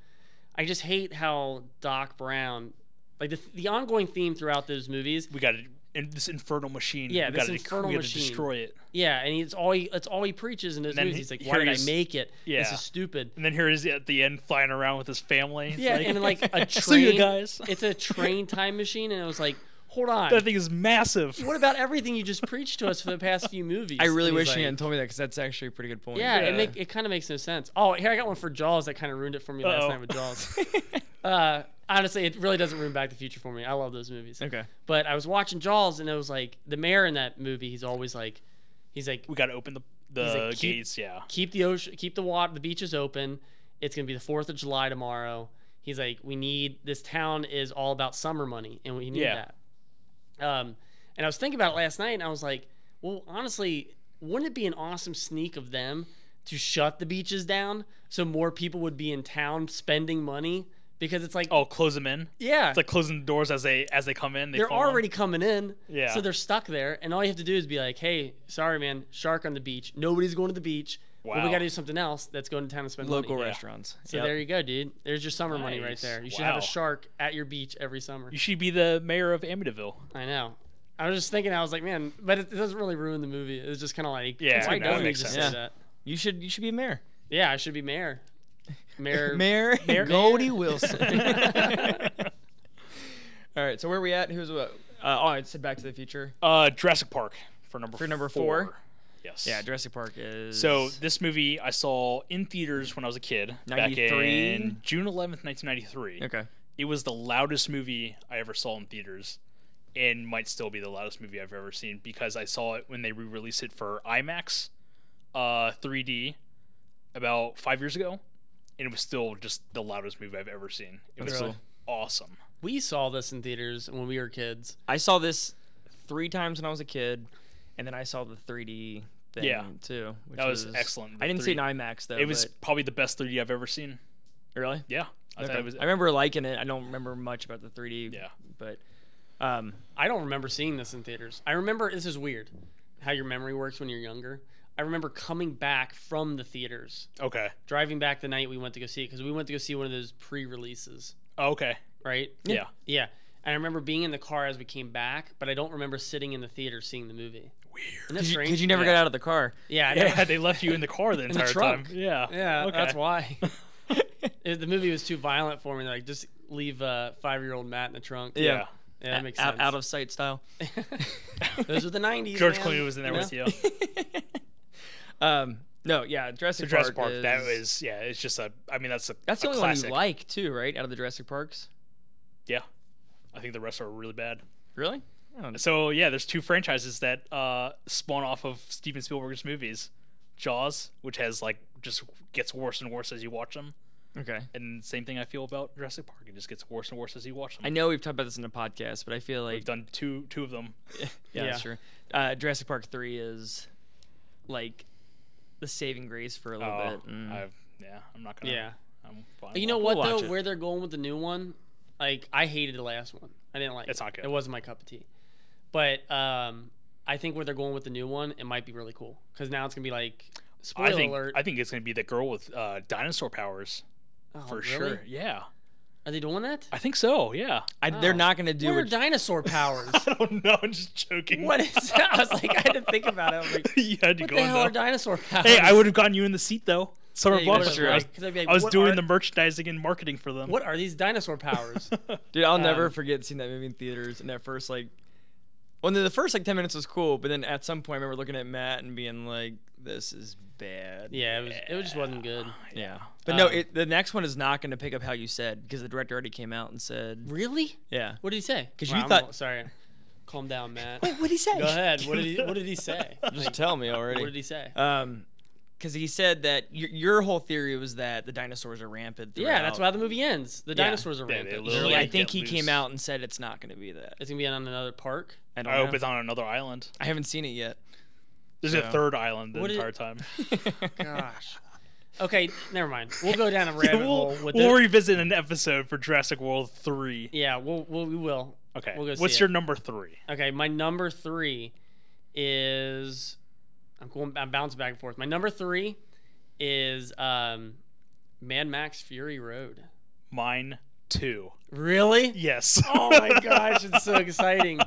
I just hate how Doc Brown, like the ongoing theme throughout those movies. We got this infernal machine. Yeah, we got to destroy it. Yeah, and it's all he preaches in his movies. He's like, "Why did I make it? Yeah. This is stupid." And then here he is at the end flying around with his family. Yeah, and like a train. See you guys. It's a train time machine, and it was like, hold on. That thing is massive. What about everything you just preached to us for the past few movies? I really wish you hadn't told me that because that's actually a pretty good point. Yeah, it kind of makes no sense. Oh, here I got one for Jaws that kind of ruined it for me last night with Jaws. Honestly, it really doesn't ruin Back to the Future for me. I love those movies. Okay. But I was watching Jaws, and it was like the mayor in that movie. He's like, we got to open the gates. Yeah. Keep the ocean, keep the water, the beaches open. It's gonna be the 4th of July tomorrow. He's like, we need this town is all about summer money, and we need that. And I was thinking about it last night, and I was like, well, honestly, wouldn't it be an awesome sneak of them to shut the beaches down so more people would be in town spending money? Because it's like, close them in. Yeah, it's like closing the doors as they come in. They're already coming in. Yeah, so they're stuck there, and all you have to do is be like, "Hey, sorry, man, shark on the beach. Nobody's going to the beach. Wow. Well, we got to do something else that's going to town and spend local money." restaurants. So there you go, dude. There's your summer money right there. You should have a shark at your beach every summer. You should be the mayor of Amityville. I know. I was just thinking. I was like, man, but it doesn't really ruin the movie. It's just kind of like, why don't you just say that? You should be a mayor. Yeah, I should be mayor. Mayor Goldie Wilson. All right, so where are we at? Who's what? I said Back to the Future. Jurassic Park for number 4. Yes. Yeah, Jurassic Park is. So this movie I saw in theaters when I was a kid. 93? Back in June 11th, 1993. Okay. It was the loudest movie I ever saw in theaters, and might still be the loudest movie I've ever seen because I saw it when they re-released it for IMAX 3D about 5 years ago, and it was still just the loudest movie I've ever seen. It was Really? awesome. We saw this in theaters when we were kids. I saw this 3 times when I was a kid, and then I saw the 3D thing too. Which That was excellent. I didn't see it in IMAX though. It was probably the best 3D I've ever seen. Really? Yeah. I thought it was. I remember liking it. I don't remember much about the 3D. Yeah. But I don't remember seeing this in theaters. I remember, this is weird, how your memory works when you're younger. I remember coming back from the theaters, Okay. driving back the night we went to go see it, because we went to go see one of those pre-releases, Oh, okay. right? Yeah. Yeah. And I remember being in the car as we came back, but I don't remember sitting in the theater seeing the movie. Weird. Isn't that strange? because you never got out of the car. Yeah, I Yeah, never, they left you in the car the the entire trunk. time. Yeah. yeah, Okay. that's why. The movie was too violent for me. Like, just leave 5-year-old Matt in the trunk. Yeah. Yeah, that makes sense. Out of sight style. Those were the 90s. George man. Clooney was in there with you. No, yeah, Jurassic So Jurassic Park. Park. That was it's just a. I mean, that's That's the a only classic. one you like too, right? Out of the Jurassic Parks. Yeah. I think the rest are really bad. Really? I don't know. So yeah, there's 2 franchises that spawn off of Steven Spielberg's movies. Jaws, which has just gets worse and worse as you watch them, Okay. and same thing I feel about Jurassic Park. It just gets worse and worse as you watch them. I know we've talked about this in a podcast, but I feel like We've done two of them. yeah, that's true. Jurassic Park 3 is like the saving grace for a little bit. I'm not gonna. Yeah. I'm fine. You know We'll what, watch though? it. Where they're going with the new one, like, I hated the last one. I didn't like it. It's not good. It wasn't my cup of tea. But I think where they're going with the new one, it might be really cool. Because now it's going to be like, spoiler alert. I think it's gonna be the girl with dinosaur powers Oh, for really? sure. Yeah, Are they doing that? I think so. Yeah. They're not going to do What are it. dinosaur powers? I don't know. I'm just joking. What is that? I was like, I had to think about it. I was like, You had to what go the in hell are though. dinosaur powers? Hey, I would have gotten you in the seat though. Summer Yeah, you would've, Blockbuster. like, 'cause I'd be like, I was what doing are- the merchandising and marketing for them. What are these dinosaur powers? Dude, I'll never Um, forget seeing that movie in theaters. And at first, the first 10 minutes was cool, but then at some point, I remember looking at Matt and being like, "This is bad." Yeah, it just wasn't good. Yeah. But no, the next one is not going to pick up how you said, because the director already came out and said, Really? "Yeah." What did he say? 'Cause Wow, you thought- Sorry. Calm down, Matt. Wait, what did he say? Go ahead. What did he say? Just tell me already. What did he say? Because he said that your whole theory was that the dinosaurs are rampant. Yeah, that's throughout. why the movie ends. The Yeah. dinosaurs are Yeah, rampant. they So literally I get think he loose. came out and said it's not going to be that. It's gonna be on another park. I don't I know. hope it's on another island. I haven't seen it yet. There's So- a third island the What entire time. Gosh. Okay, never mind. We'll go down a rabbit hole with we'll it. revisit an episode for Jurassic World 3. Yeah, we will. Okay. We'll go What's see your it. number 3? Okay, my number 3 is I'm bouncing back and forth. My number 3 is Mad Max Fury Road. Mine 2. Really? Yes. Oh my gosh, it's so exciting.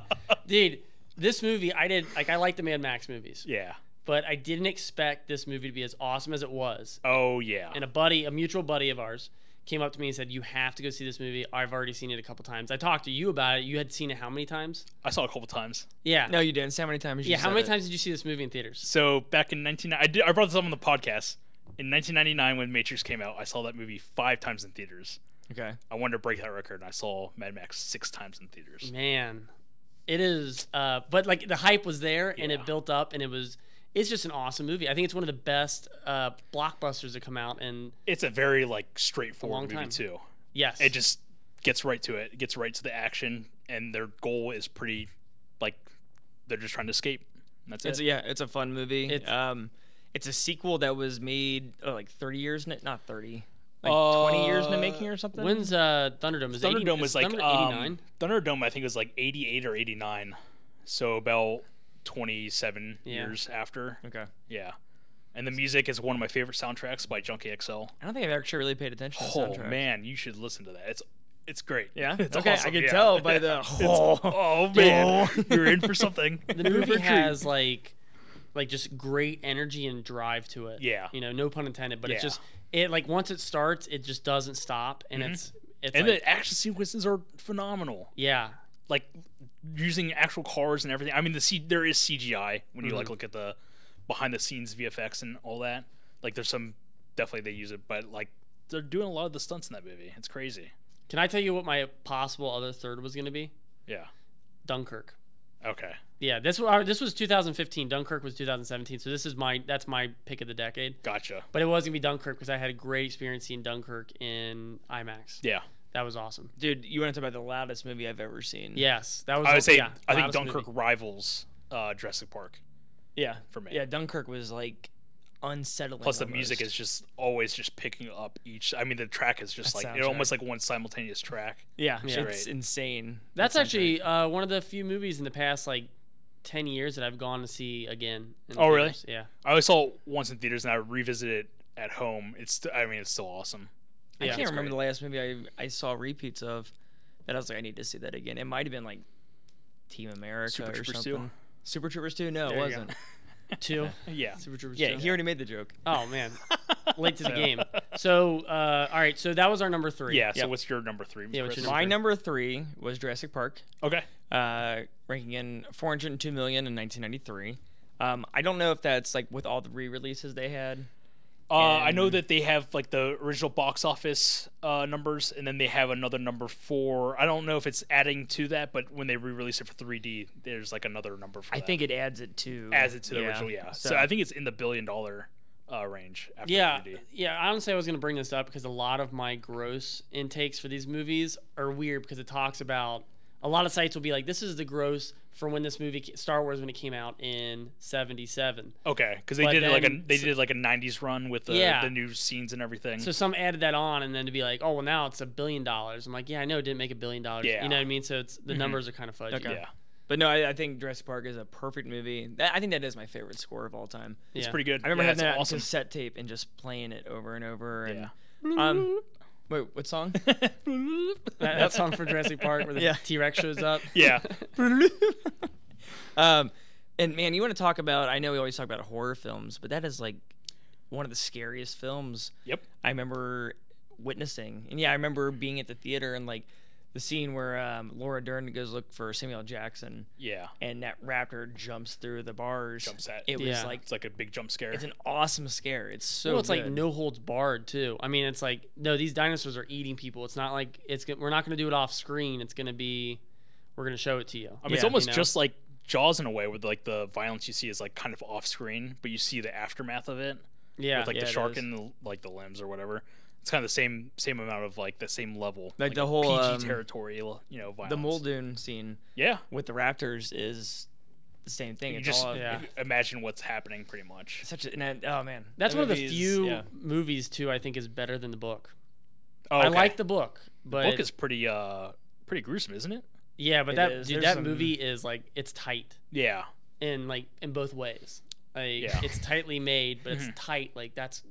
Dude, this movie I like the Mad Max movies. Yeah. But I didn't expect this movie to be as awesome as it was. Oh yeah. And a mutual buddy of ours, came up to me and said, "You have to go see this movie. I've already seen it a couple times." I talked to you about it. You had seen it how many times? I saw it a couple times. Yeah. No, you didn't. Say how many times you Yeah, how said many it. times did you see this movie in theaters? So back in I brought this up on the podcast. In 1999, when Matrix came out, I saw that movie 5 times in theaters. Okay. I wanted to break that record, and I saw Mad Max 6 times in theaters. Man, it is. But like the hype was there, and Yeah. it built up, and it's just an awesome movie. I think it's one of the best blockbusters that come out. And It's a very straightforward long movie time. too. yes, It just gets right to it. It gets right to the action, and their goal is pretty, they're just trying to escape. And that's it. It's a fun movie. It's a sequel that was made 30 years, not 30, 20 years in the making or something. when's Thunderdome? Is Thunderdome was 89? Thunderdome I think was 88 or 89, so about 27 Yeah. years after. Okay. Yeah, and the music is one of my favorite soundtracks by Junkie XL. I don't think I've actually really paid attention to the Oh soundtrack. man, you should listen to that. It's great. Yeah? It's Okay, awesome. I can yeah. tell by the oh man, you're in for something. The movie has like just great energy and drive to it. Yeah. No pun intended, but it's Yeah. just once it starts, it just doesn't stop, and it's And like, the action sequences are phenomenal. yeah. like using actual cars and everything. I mean, there is CGI when you like look at the behind the scenes VFX and all that. Like there's some definitely they use it, but like they're doing a lot of the stunts in that movie. It's crazy. Can I tell you what my possible other third was going to be? Yeah. Dunkirk. Okay. Yeah, this was 2015. Dunkirk was 2017. So that's my pick of the decade. Gotcha. But it was gonna be Dunkirk because I had a great experience seeing Dunkirk in IMAX. Yeah. That was awesome. Dude, you want to talk about the loudest movie I've ever seen? Yes, that was. I would say yeah, I think loudest Dunkirk movie. rivals Jurassic Park. Yeah, for me. Yeah, Dunkirk was like unsettling. Plus, the almost. music is just always just picking up each. I mean, the track is just That like almost like one simultaneous track. Yeah, Yeah. it's insane. That's That sounds actually one of the few movies in the past like 10 years that I've gone to see again. In the Oh, really? theaters. Yeah. I only saw it once in theaters, and I revisited it at home. I mean, it's still awesome. I Yeah, can't it's remember great. the last movie I saw repeats of that I was like, I need to see that again. It might have been like Team America Super or Troopers something. 2? Super Troopers 2? No, There it you go. wasn't. 2. Yeah. Super Troopers Yeah, 2. he already made the joke. Oh man, late to the game. So all right, so that was our number 3. Yeah. So Yep. what's your number 3? Yeah, what's Chris? your My number 3 was Jurassic Park, Okay. ranking in 402 million in 1993. I don't know if that's like with all the re-releases they had. I know that they have like the original box office numbers, and then they have another number for. I don't know if it's adding to that, but when they re-release it for 3D, there's like another number for. I that. think it adds it to the original. Yeah. So I think it's in the $1 billion range. After Yeah, 3D. yeah. Honestly, I was going to bring this up because a lot of my gross intakes for these movies are weird because it talks about a lot of sites will be like, this is the gross for when this movie Star Wars when it came out in '77. Okay, because they But did then- did like a '90s run with the new scenes and everything. So some added that on, and then to be like, oh well, now it's $1 billion. I'm like, yeah, I know it didn't make $1 billion. Yeah. You know what I mean? So it's the numbers are kind of fudgy. Okay. yeah, But no, I think Jurassic Park is a perfect movie. I think that is my favorite score of all time. it's Yeah. pretty good. I remember yeah, having that that's on awesome. cassette tape and just playing it over and over. And, Yeah. wait, what song? That song for Jurassic Park where the Yeah. T-Rex shows up. Yeah, And man, you want to talk about? I know we always talk about horror films, but that is like one of the scariest films. Yep. I remember witnessing, and yeah, I remember being at the theater and like the scene where Laura Dern goes look for Samuel Jackson, yeah. and that raptor jumps through the bars. Jumps at- It was Yeah. like It's like a big jump scare. it's an awesome scare. It's so. Well, it's like good. no holds barred too. I mean, it's like no, these dinosaurs are eating people. It's not like we're not going to do it off screen. It's going to be we're going to show it to you. I mean, it's Yeah, almost you know? just like Jaws in a way, where like the violence you see is like kind of off screen, but you see the aftermath of it Yeah, with like yeah, the it shark is. and the limbs or whatever. It's kind of the same amount of like the same level, Like the whole, PG territory, violence. the Muldoon scene Yeah, with the raptors is the same thing. you It's just all yeah. imagine what's happening pretty much. such a oh man, that's that one of the movie is- few yeah. movies too. I think is better than the book. Oh, I okay. like the book, but book is pretty gruesome, isn't it? yeah, but It that is. dude, There's that some- movie is like it's tight Yeah, in both ways. Like Yeah. it's tightly made, but it's tight. Like that's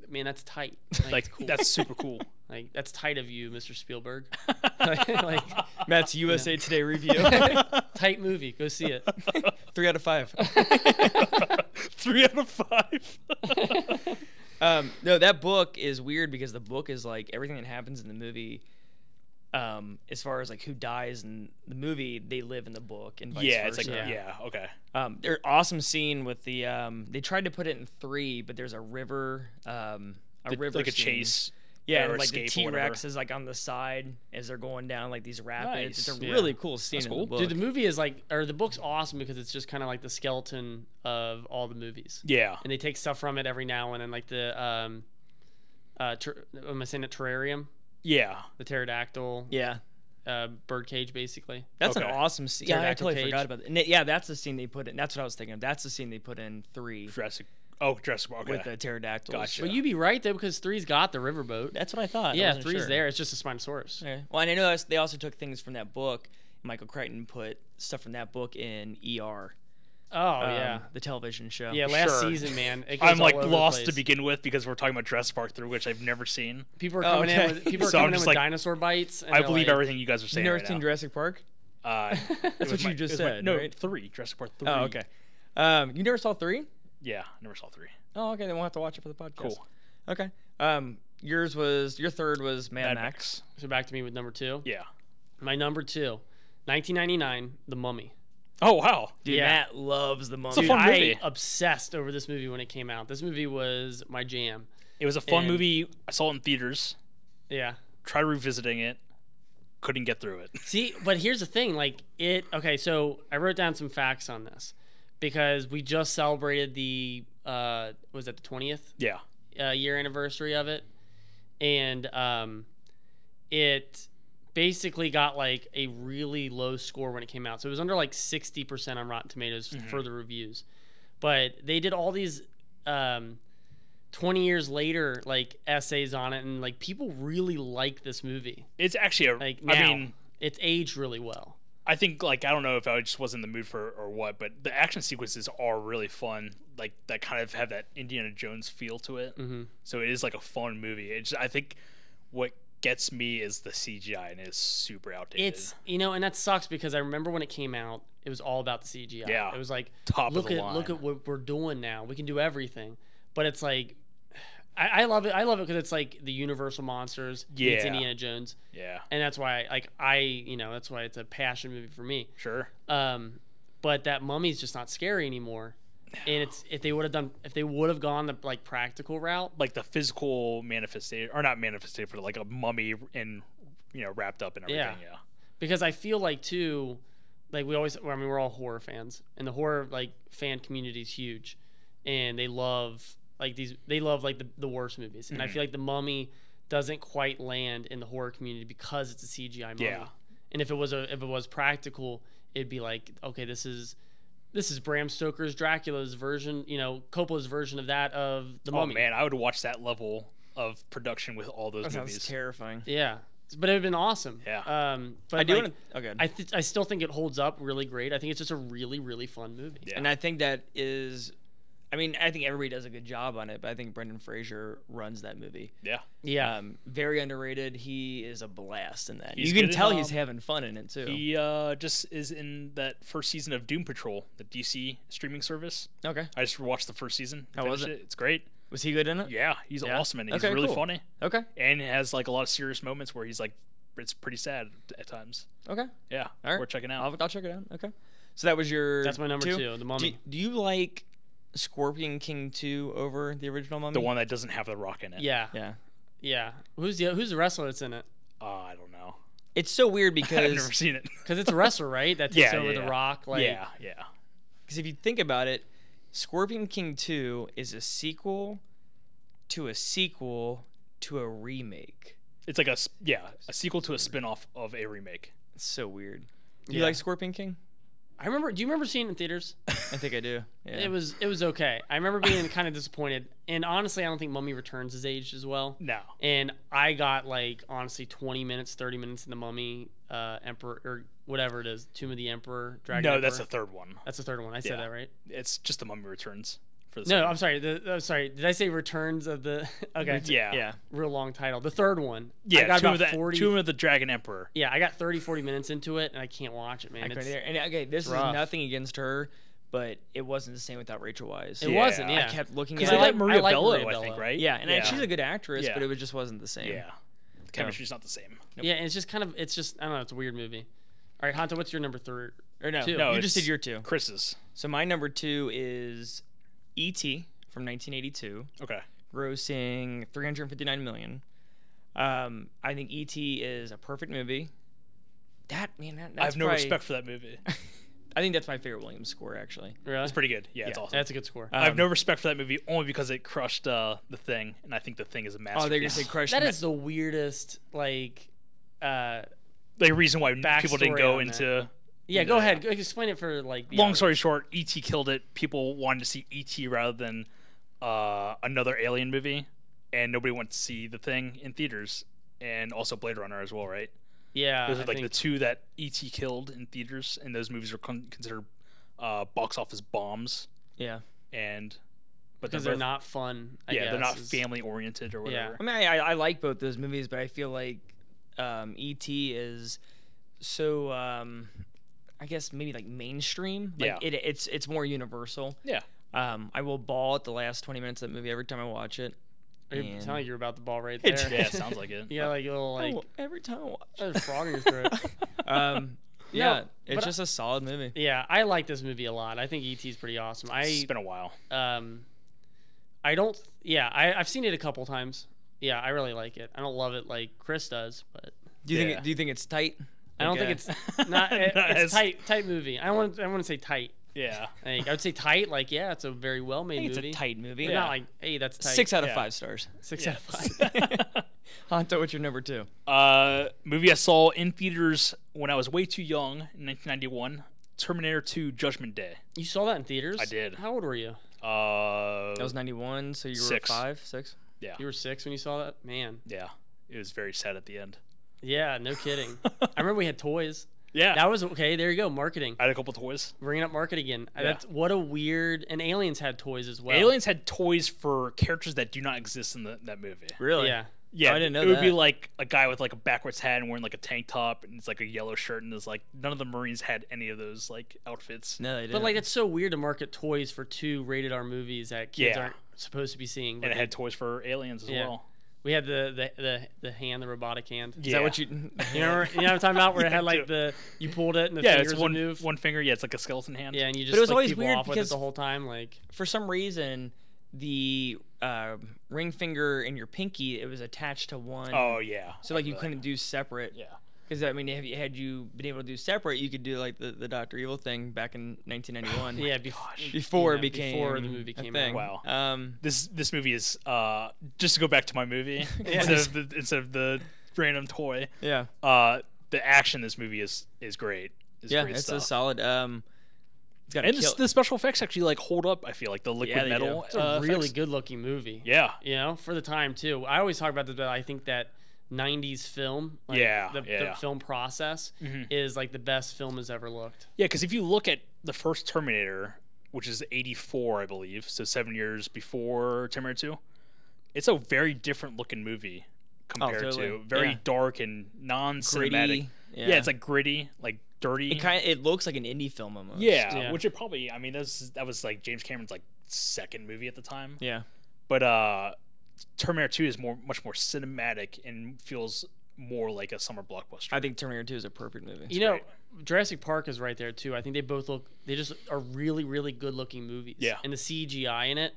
tight. like it's cool. that's super cool. Like that's tight of you, Mr. Spielberg. like Matt's USA Today review. tight movie. Go see it. 3 out of 5. 3 out of 5. No, that book is weird because the book is like everything that happens in the movie. As far as like who dies in the movie, they live in the book and vice Yeah, it's like versa. yeah, okay. There's awesome scene with the they tried to put it in 3, but there's a river river like a scene. chase. Yeah, or and like the escape or whatever. T-Rex is like on the side as they're going down like these rapids. Nice. It's a Yeah. really cool scene That's in cool. the book. Dude, the movie is the book's awesome because it's just kind of like the skeleton of all the movies. Yeah, And they take stuff from it every now and then, like the am I saying it, terrarium, yeah. the pterodactyl, yeah, bird cage, basically. that's Okay. an awesome scene. Yeah, I Pterodactyl totally cage. forgot about it. And yeah, that's the scene they put in. That's what I was thinking of. That's the scene they put in 3 Jurassic Park. Okay. with the pterodactyls. Gotcha. But you'd be right though because 3's got the riverboat. That's what I thought. I Yeah, wasn't 3's sure. there. It's just a Spinosaurus. Okay. Well, and I know they also took things from that book. Michael Crichton put stuff from that book in ER. Oh yeah, the television show. yeah. Last Sure. season, man, it goes I'm like all over the lost to place. begin with because we're talking about Jurassic Park 3, which I've never seen. People are Oh, coming okay. in with people are So I'm coming in just with like- dinosaur bites. And I they're believe like, everything you guys are You saying. never right seen now. Jurassic Park? That's what you just said, No, right? 3. Jurassic Park 3. Oh, okay. You never saw 3? Yeah, never saw 3. Oh, okay. Then we'll have to watch it for the podcast. Cool. Okay. Your third was Mad Max. So back to me with number 2. Yeah. My number 2. 1999, The Mummy. Oh wow, Dude, Yeah. Matt loves the Mummy. a fun movie. I obsessed over this movie when it came out. This movie was my jam. it was a fun And- movie. I saw it in theaters. Yeah. Tried revisiting it, couldn't get through it. See, but here's the thing. Like okay, so I wrote down some facts on this because we just celebrated the was that the 20th Yeah, year anniversary of it, and it basically got like a really low score when it came out. So it was under like 60% on Rotten Tomatoes for the reviews. But they did all these 20 years later like essays on it, and like people really like this movie. it's actually a. Like now, I mean, it's aged really well. I think like I don't know if I just was in the mood for or what, but the action sequences are really fun. Like that kind of have that Indiana Jones feel to it. Mm-hmm. So it is like a fun movie. It's I think what gets me is the CGI, and it's super outdated. It's and that sucks because I remember when it came out, it was all about the CGI. Yeah. It was like Top of look the at line. look at what we're doing now. We can do everything, but it's like I love it. I love it because it's like the Universal monsters. It's Yeah. Indiana Jones, yeah, and that's why that's why it's a passion movie for me. sure. But that Mummy's just not scary anymore. And it's if they would have gone the like practical route. Like the physical manifestation, or not manifestation, but like a mummy and wrapped up and everything. Yeah. Because I feel like too, like we're all horror fans, and the horror like fan community is huge, and they love the worst movies, and I feel like the Mummy doesn't quite land in the horror community because it's a CGI mummy. Yeah. And if it was practical, it'd be like, okay, this is Bram Stoker's Dracula's version, Coppola's version of that of the Oh Mummy. man, I would watch that level of production with all those That movies. sounds terrifying. Yeah, but it would have been awesome. Yeah. But I do like, want to. Okay. I still think it holds up really great. I think it's just a really, really fun movie. Yeah. And I think that is. I mean, I think everybody does a good job on it, but I think Brendan Fraser runs that movie. Yeah. Yeah. Very underrated. He is a blast in that. He's You can good in, tell he's having fun in it too. He just is in that first season of Doom Patrol, the DC streaming service. Okay. I just watched the first season. How was finished It's great. Was he good in it? Yeah, he's Yeah? awesome and he's Okay, really cool. funny. Okay. And has like a lot of serious moments where he's like, it's pretty sad at times. Okay. Yeah, All right. worth checking out. I'll check it out. Okay. So that was your. That's my number 2, The Mummy. Do you like Scorpion King 2 over the original Mummy? The one that doesn't have the rock in it. Yeah. Yeah. Yeah. Who's the wrestler that's in it? I don't know. It's so weird I've because never seen it. Because it's a wrestler, right? That takes Yeah, over yeah, the yeah. Rock. Like, yeah. if you think about it, Scorpion King 2 is a sequel to a remake. It's like a sequel to a spin-off of a remake. It's so weird. Do you Yeah. like Scorpion King? Do you remember seeing it in theaters? I think I do. Yeah. It was okay. I remember being kind of disappointed. And honestly, I don't think Mummy Returns has aged as well. No. And I got like honestly 20 minutes, 30 minutes in the Mummy Emperor or whatever it is, Tomb of the Emperor, Dragon No, Emperor. that's the third one. That's the third one. I said that right? It's just the Mummy Returns for the No, second. I'm sorry. I'm sorry. Did I say Returns of the? Okay. Yeah. Yeah. Real long title. The third one. Yeah, I got Tomb about of 40. Tomb of the Dragon Emperor. Yeah, I got 30, 40 minutes into it, and I can't watch it, man. I couldn't It's- either. And okay, this is rough. nothing against her, but it wasn't the same without Rachel Weisz. It wasn't. Yeah. I kept looking 'Cause at They it. got Maria I like Bello, Maria I think, Bello. right? Yeah, and she's a good actress, Yeah. but it just wasn't the same. Yeah. The chemistry's not the same. Yeah, and it's just I don't know. It's a weird movie. All right, Hanto, what's your number 3? Or no, Two. no, you it's just did your 2. Chris's. So my number 2 is E.T. from 1982, Okay. grossing $359 million. I think E.T. is a perfect movie. That's I have no probably- respect for that movie. I think that's my favorite Williams score, actually. Really? It's pretty good. Yeah, it's awesome. That's a good score. I have no respect for that movie only because it crushed The Thing, and I think The Thing is a masterpiece. Oh, they're gonna say crush. That is the weirdest, like, the reason why people didn't Backstory go on into. yeah, go ahead. Explain it for, like, the Long audience. story short, E.T. killed it. People wanted to see E.T. rather than another alien movie, and nobody went to see The Thing in theaters, and also Blade Runner as well, right? Yeah, Those are I like think, the two that E.T. killed in theaters, and those movies are considered box office bombs. Yeah. But because they're not fun, I guess, they're not is- family oriented or Yeah. whatever. I mean, I like both those movies, but I feel like E.T. is so, I guess maybe like mainstream. Like Yeah. it's more universal. Yeah. I will bawl at the last 20 minutes of that movie every time I watch it. It And- sounds like you're about to ball right It- there. Yeah, sounth like it. You got like a little like Oh, every time I watch. a frog in your throat. Yeah, No, it's but just a solid movie. Yeah, I like this movie a lot. I think E.T. is pretty awesome. It's been a while. I don't. Yeah, I've seen it a couple times. Yeah, I really like it. I don't love it like Chris does, but Do you think it's tight? I don't think it's not. It's tight movie. I want to say tight. Yeah. I would say tight. Like, yeah, it's a very well made It's movie. a tight movie. But not like, hey, that's tight. 6 out of 5 stars. 6 out of 5. Honto, what's your number 2? Movie I saw in theaters when I was way too young in 1991. Terminator 2: Judgment Day. You saw that in theaters? I did. How old were you? That was 91, so you were 6. 5, 6. Yeah. You were 6 when you saw that? Man. Yeah. It was very sad at the end. Yeah, no kidding. I remember we had toys. Yeah. That was okay. There you go, marketing. I had a couple toys. Bringing up market again. Yeah. That's what a weird. And Aliens had toys as well. Aliens had toys for characters that do not exist in that movie. Really? Yeah. Yeah, I didn't know it would be that. like a guy with like a backwards hat and wearing like a tank top, and it's like a yellow shirt, and there's like none of the Marines had any of those like outfits. No, they didn't. But like, it's so weird to market toys for 2 rated R movies that kids Yeah. aren't supposed to be seeing. And it had toys for aliens as Yeah. well. We had the hand, the robotic hand. Is that what you? You know what I'm talking about? Where it had like you pulled it and the fingers it's would move. one finger. Yeah, it's like a skeleton hand. Yeah, and you just But it was flick always people weird off with it because- the whole time. Like, For some reason, the ring finger and your pinky, it was attached to one. Oh yeah. So like you couldn't do separate. Yeah. Because I mean, had you been able to do separate, you could do like the Dr. Evil thing back in 1991. yeah, Before yeah, it became before the movie a came thing. out. Wow. This movie is just to go back to my movie instead of the random toy. Yeah. The action in this movie is great. Yeah, great it's stuff. a solid. It's got And the special effects actually like hold up. I feel like the liquid they metal. do. It's a really effects. good looking movie. Yeah. You know, for the time too. I always talk about this, but I think that 90s film, like the film process is like the best film has ever looked. Yeah, because if you look at the first Terminator, which is 84, I believe, so 7 years before Terminator 2, it's a very different looking movie compared totally. to very Yeah. dark and non-cinematic. Gritty. Yeah. It's like gritty, like dirty. It looks like an indie film almost. Yeah, which it probably. I mean, that was like James Cameron's like second movie at the time. Yeah. But Terminator 2 is much more cinematic and feels more like a summer blockbuster. I think Terminator 2 is a perfect movie. You know, Jurassic Park is right there too. I think they just are really, really good looking movies. Yeah. And the CGI in it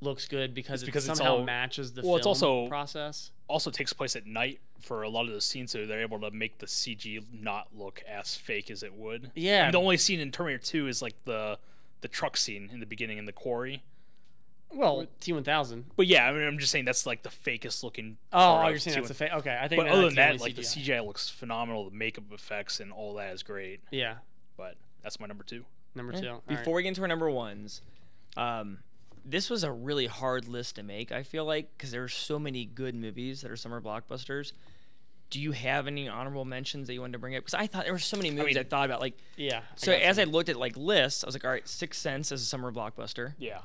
looks good because it it's somehow all- matches the well, it's film also- process. also takes place at night for a lot of the scenes, so they're able to make the CG not look as fake as it would. Yeah. I mean, the only scene in Terminator 2 is like the truck scene in the beginning in the quarry. Well, T-1000. But yeah, I mean, I'm just saying that's like the fakest looking. Oh, part you're of saying that's a T1000. fake. Okay, I think. But other than that, only like the CGI looks phenomenal. The makeup effects and all that is great. Yeah, But that's my number 2. number 2. All Before we get into our number ones, this was a really hard list to make, I feel like, because there are so many good movies that are summer blockbusters. Do you have any honorable mentions that you wanted to bring up? Because I thought there were so many movies I thought about. Like, Yeah. so as I looked at like lists, I was like, all right, Sixth Sense is a summer blockbuster. Yeah.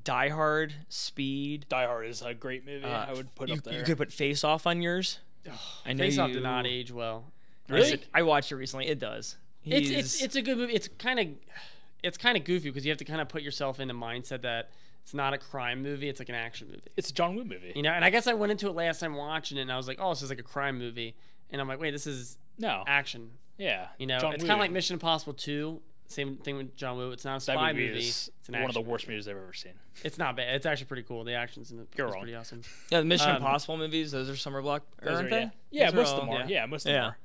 Die Hard, Speed. Die Hard is a great movie. I would put you, up there. You could put Face Off on yours. I know Face Off you- did not age well. Really? I watched it recently. It does. It's a good movie. It's kind of goofy because you have to kind of put yourself in the mindset that it's not a crime movie. It's like an action movie. It's a John Woo movie. You know, and I guess I went into it last time watching it, and I was like, "Oh, this is like a crime movie," and I'm like, "Wait, this is No. action." Yeah. You know, John it's Woo. kind of like Mission Impossible 2. Same thing with John Woo. It's not a That spy movie movie. is It's an one of action the worst movie. movies I've ever seen. It's not bad. It's actually pretty cool. The action's in it You're is wrong. pretty awesome. Yeah, the Mission Impossible movies. Those are summer block. Those aren't are, they? yeah, Those most are of them all- are. Yeah, most of them Yeah. are.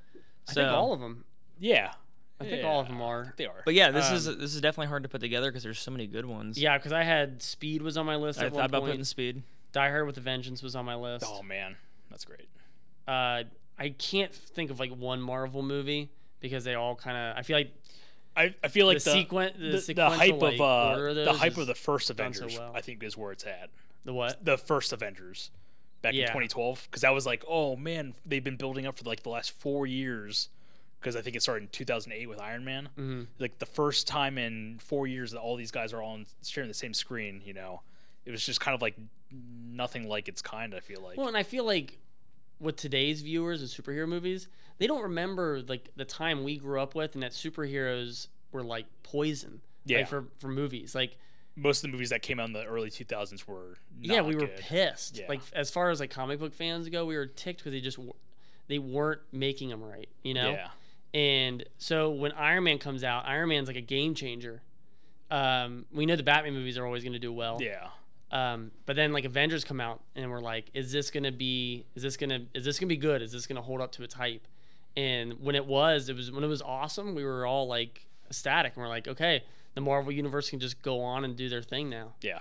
I think all of them. Yeah. I think all of them are. They are. But yeah, this is definitely hard to put together because there's so many good ones. Yeah, because I had Speed was on my list I at thought one about point. putting Speed. Die Hard with a Vengeance was on my list. Oh man, that's great. I can't think of like one Marvel movie because they all kind of. I feel like I feel like the the hype like, order of those the hype is of the first done so Avengers well. I think is where it's at. the what? The first Avengers back in Yeah. 2012 because that was like, oh man, they've been building up for like the last 4 years because I think it started in 2008 with Iron Man. Mm-hmm. Like the first time in 4 years that all these guys are all sharing the same screen. You know, it was just kind of like nothing like its kind. I feel like. Well, and I feel like with today's viewers of superhero movies, they don't remember like the time we grew up with and that superheroes were like poison. Yeah. Like, for movies, like Most of the movies that came out in the early 2000s were yeah, not we were good. pissed. Yeah. Like as far as like comic book fans go, we were ticked because they weren't making them right. You know. Yeah. And so when Iron Man comes out, Iron Man's like a game changer. We know the Batman movies are always going to do well. Yeah. But then like Avengers come out and we're like, is this gonna be good? Is this gonna hold up to its hype? And when it was awesome, we were all like ecstatic and we're like, okay, the Marvel universe can just go on and do their thing now. Yeah.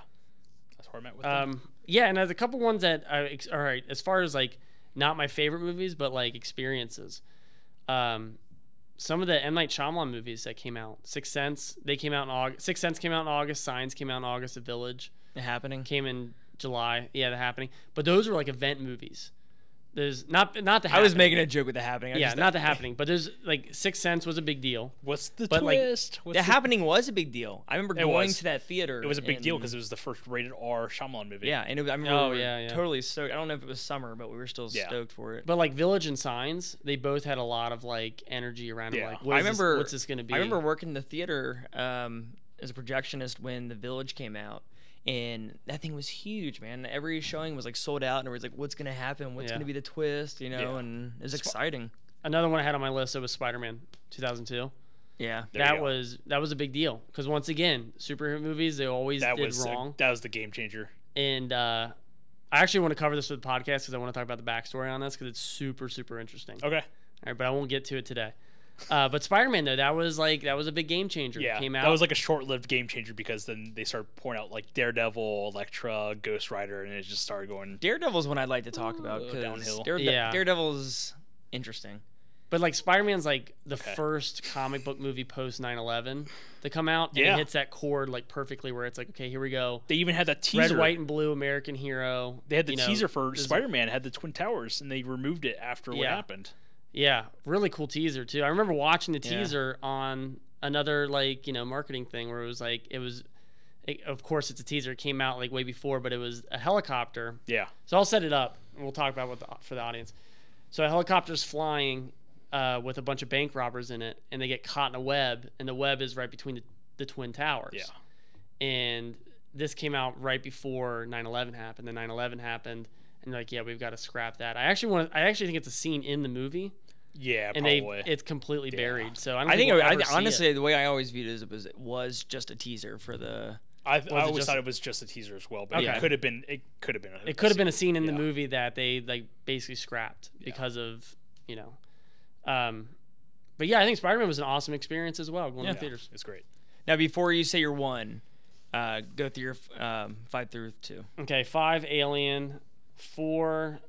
That's where I met with them. Yeah, and there's a couple ones that all right, as far as like not my favorite movies, but like experiences. Some of the M. Night Shyamalan movies that came out, Sixth Sense came out in August, Signs came out in August, The Village. The Happening Came in July. Yeah, The Happening. But those were like event movies. There's not The Happening. I was making a joke with The Happening. Not The Happening. But there's like Sixth Sense was a big deal. What's the but, twist? The Happening was a big deal. I remember going to that theater. It was a big deal because it was the first rated R Shyamalan movie. Yeah, and I remember totally stoked. I don't know if it was summer, but we were still stoked for it. But like Village and Signs, they both had a lot of like energy around it. Like, what's this going to be? I remember working the theater as a projectionist when The Village came out. And that thing was huge, man. Every showing was like sold out, and everyone's like, "What's gonna happen? What's gonna be the twist?" You know, and it was exciting. Another one I had on my list, it was Spider-Man 2002. Yeah, that was a big deal because once again, superhero movies they always did wrong. That was the game changer. And I actually want to cover this with the podcast because I want to talk about the backstory on this because it's super super interesting. Okay, all right, but I won't get to it today. But Spider-Man though, that was a big game changer. Yeah, came out. That was like a short-lived game changer because then they started pouring out like Daredevil, Elektra, Ghost Rider, and it just started going. Daredevil's one I'd like to talk about because downhill. Daredevil's interesting. But like Spider-Man's like the first comic book movie post 9/11 to come out, and it hits that chord like perfectly where it's like, okay, here we go. They even had that teaser, red, white, and blue, American hero. They had the teaser for Spider-Man. It had the Twin Towers, and they removed it after what happened. Yeah, really cool teaser too. I remember watching the teaser on another marketing thing where it was like of course it's a teaser. It came out like way before, but it was a helicopter. Yeah. So I'll set it up and we'll talk about for the audience. So a helicopter's flying with a bunch of bank robbers in it, and they get caught in a web, and the web is right between the Twin Towers. Yeah. And this came out right before 9/11 happened. Then 9/11 happened. And like, yeah, we've got to scrap that. I actually think it's a scene in the movie. Yeah, and probably. It's completely buried. So I think we'll honestly, the way I always viewed it was just a teaser for the. I always thought it was just a teaser as well, but it could have been. It could have been. A scene in the movie that they like basically scrapped because of But yeah, I think Spider-Man was an awesome experience as well. Going to theaters, it's great. Now, before you say your one, go through your 5 through 2. Okay, 5 Alien, 4.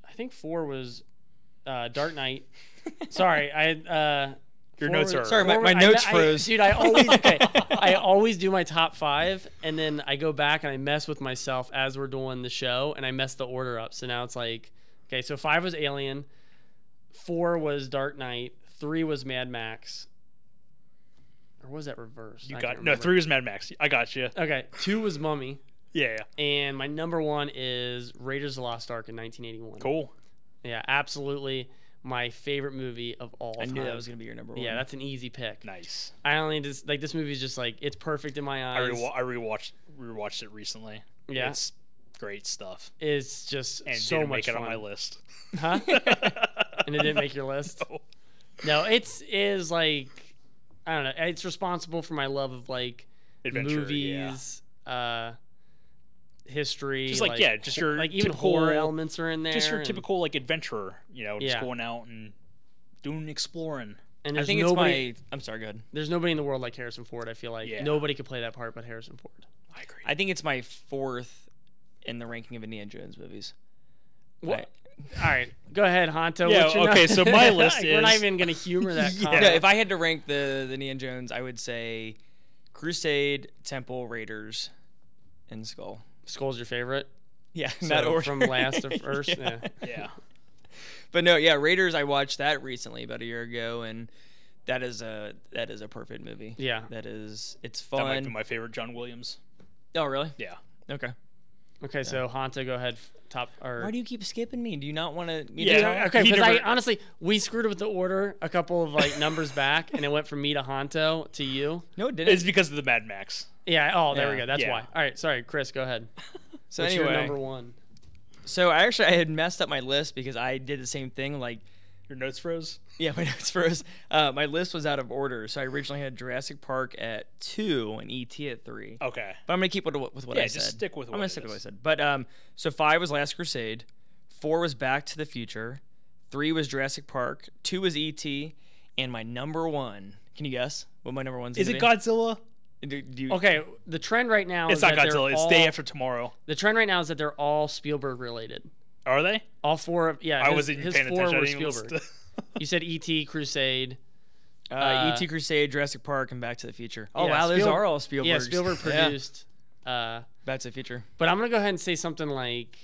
I think 4 was Dark Knight. Sorry, your notes are. Sorry, my notes froze. Dude, I always do my top 5, and then I go back and I mess with myself as we're doing the show, and I mess the order up. So now it's like, okay, so 5 was Alien, 4 was Dark Knight, 3 was Mad Max. Or was that reversed? 3 was Mad Max. I got you. Okay, 2 was Mummy. Yeah. And my number 1 is Raiders of the Lost Ark in 1981. Cool. Yeah, absolutely my favorite movie of all time. I knew that was going to be your number 1. Yeah, that's an easy pick. Nice. I only just like this movie is just like it's perfect in my eyes. I rewatched it recently. Yeah. It's great stuff. It's just and so didn't much make it fun. on my list. Huh? And it didn't make your list? No, it is like I don't know. It's responsible for my love of like adventure, movies, history, just just your like even typical, horror elements are in there. Just your typical like adventurer, just going out and doing exploring. And I think I'm sorry, go ahead. There's nobody in the world like Harrison Ford. I feel like nobody could play that part but Harrison Ford. I agree. I think it's my 4th in the ranking of Indiana Jones movies. What? All right, go ahead, Honto. Yeah, okay, so my list We're not even going to humor that comment. No, if I had to rank the Indiana Jones, I would say Crusade, Temple, Raiders, and Skull. Skull's your favorite? Yeah, so not order. From last to first? Yeah. But no, Raiders, I watched that recently about a year ago, and that is a perfect movie. Yeah. It's fun. That might be my favorite John Williams. Oh, really? Yeah. Okay, so Honto, go ahead. Why do you keep skipping me? Do you not want to? Okay, because honestly, we screwed with the order a couple of like numbers back, and it went from me to Honto to you. No, it didn't. It's because of the Mad Max. Yeah. Oh, there we go. That's why. All right. Sorry, Chris. Go ahead. So What's anyway, your number 1? So I had messed up my list because I did the same thing. Like Your notes froze? Yeah, my notes froze. My list was out of order, so I originally had Jurassic Park at 2 and E.T. at 3. Okay. But I'm gonna keep with what I said. Just stick with what I'm gonna stick with what I said. But so 5 was Last Crusade, 4 was Back to the Future, 3 was Jurassic Park, 2 was E.T., and my number 1. Can you guess what my number 1's? Is it Godzilla? Okay, the trend right now It's is not that Godzilla. It's Day After Tomorrow. The trend right now is that they're all Spielberg related. Are they? All 4 of I wasn't his paying 4 attention. were Spielberg. You said E.T., Crusade. E.T., Crusade, Jurassic Park, and Back to the Future. Oh, Yeah, wow, those are all Spielberg. Yeah, Spielberg produced. Back to the Future. But I'm going to go ahead and say something like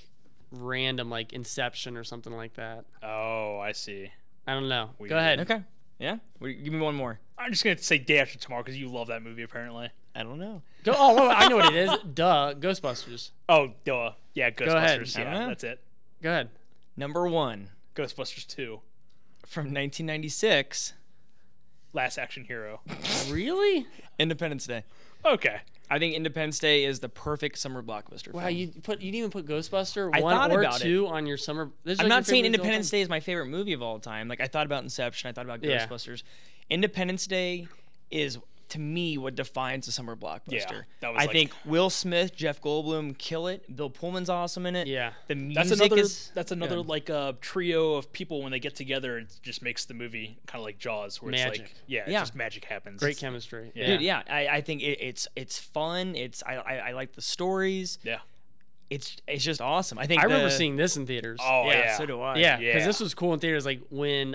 random, like Inception or something like that. Oh, I see. I don't know. Weird. Go ahead. Okay. Yeah? Give me one more. I'm just going to say Day After Tomorrow because you love that movie, apparently. I don't know. Go. Oh, well, I know what it is. Duh. Ghostbusters. Oh, duh. Yeah, Ghostbusters. ahead. Yeah, that's it. Go ahead. Number 1 Ghostbusters 2. from 1996, Last Action Hero. Really? Independence Day. Okay. I think Independence Day is the perfect summer blockbuster. Wow, film. you didn't even put Ghostbuster I 1 thought or about 2 on your summer. I'm not saying Independence Day is my favorite movie of all time. Like I thought about Inception, I thought about Yeah. Ghostbusters. Independence Day is to me what defines a summer blockbuster. Yeah, that was I like- think Will Smith, Jeff Goldblum kill it. Bill Pullman's awesome in it. Yeah. The music That's another good. like a trio of people when they get together. It just makes the movie kind of like Jaws, where it's Magic. like yeah, Yeah. just magic happens. Great chemistry. Yeah. Dude, yeah, I think it's fun. I like the stories. Yeah. It's just awesome. I think I remember seeing this in theaters. Oh yeah. so do I. Yeah, because Yeah. this was cool in theaters. Like when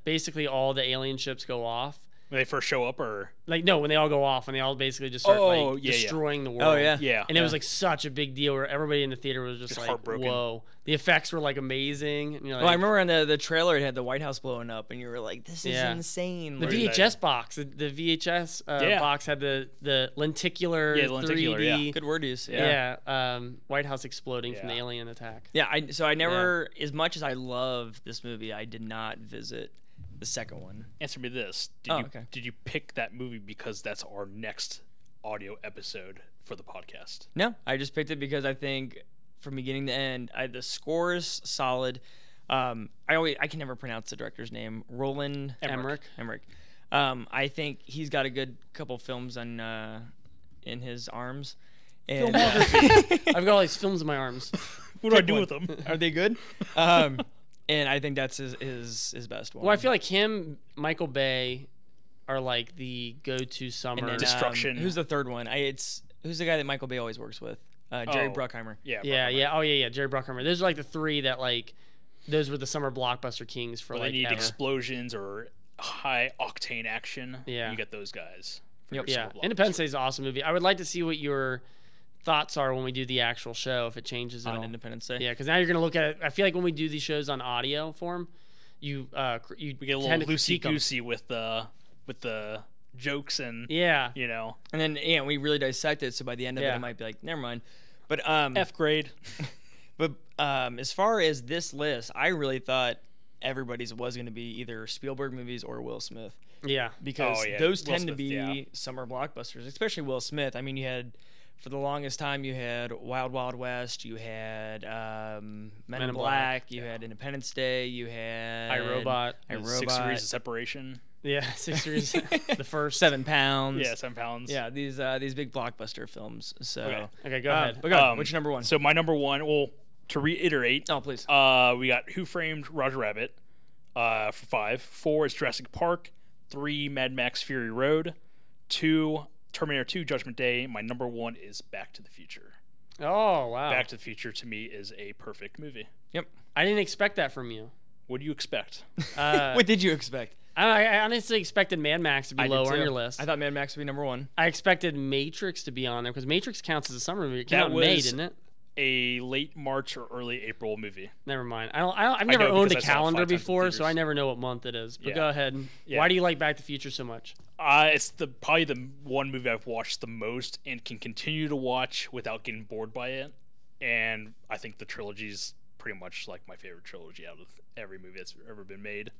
basically all the alien ships go off. When they first show up, or Like no, when they all go off and they all basically just start Oh, like yeah, yeah. destroying the world. Oh yeah. yeah, And it was like such a big deal where everybody in the theater was just like, heartbroken. whoa. The effects were like amazing. And you're like, Well, I remember on the trailer it had the White House blowing up, and you were like, "This is Yeah. insane." the Like, VHS box, the VHS Yeah. box had the lenticular, Yeah, the lenticular, 3D. yeah. good word use. Yeah, White House exploding from the Yeah. alien attack. Yeah, so I never, as much as I love this movie, I did not visit the second one. answer me this: Okay. Did you pick that movie because that's our next audio episode for the podcast? No, I just picked it because I think from beginning to end, the score is solid. I can never pronounce the director's name. Roland Emmerich. I think he's got a good couple films in his arms. And, I've got all these films in my arms. What do I do with them? are they good? And I think that's his best one. Well, I feel like him, Michael Bay, are like the go-to summer. And then, Destruction. who's the third one? Who's the guy that Michael Bay always works with? Jerry Oh. Bruckheimer. Yeah. yeah. Oh, yeah. Jerry Bruckheimer. Those are like the three that like, those were the summer blockbuster kings for Where like they need ever. explosions or high octane action. Yeah. You get those guys. Yep. Yeah, Summer Independence blockbuster. Day is an awesome movie. I would like to see what your thoughts are when we do the actual show, if it changes at On all. Independence Day. Yeah, because now you're gonna look at it. I feel like when we do these shows on audio form, you We get a tend little to critique 'em. loosey goosey with the jokes and Yeah, you know And then we really dissect it, so by the end of it, Yeah. I might be like, never mind. But F grade. but as far as this list, I really thought everybody's was going to be either Spielberg movies or Will Smith, yeah, because Oh, yeah. those Will tend to Smith, be yeah. summer blockbusters, especially Will Smith. I mean, you had for the longest time you had Wild Wild West, you had Men in Black, you had Independence Day, you had iRobot. 6 degrees of separation. Yeah, 6 degrees. The first. 7 Pounds. Yeah, 7 pounds. Yeah, these big blockbuster films. So, Okay. Okay, go ahead. But go ahead. What's your number one? So my number one. Well, to reiterate, Oh, please. we got Who Framed Roger Rabbit for 5. 4 is Jurassic Park. 3 Mad Max Fury Road. 2 Terminator 2 Judgment Day. My number 1 is Back to the Future. Oh wow! Back to the Future to me is a perfect movie. Yep. I didn't expect that from you. What do you expect? What did you expect? I honestly expected Mad Max to be I did lower on too. your list. I thought Mad Max would be number 1. I expected Matrix to be on there because Matrix counts as a summer movie. It came That out in May, was- didn't it? A late March or early April movie. Never mind. I've never know owned a because I saw it 5 calendar times in before, so theaters. I never know what month it is. But Yeah. go ahead. Yeah. Why do you like Back to the Future so much? It's probably the one movie I've watched the most and can continue to watch without getting bored by it. And I think the trilogy's pretty much like my favorite trilogy out of every movie that's ever been made.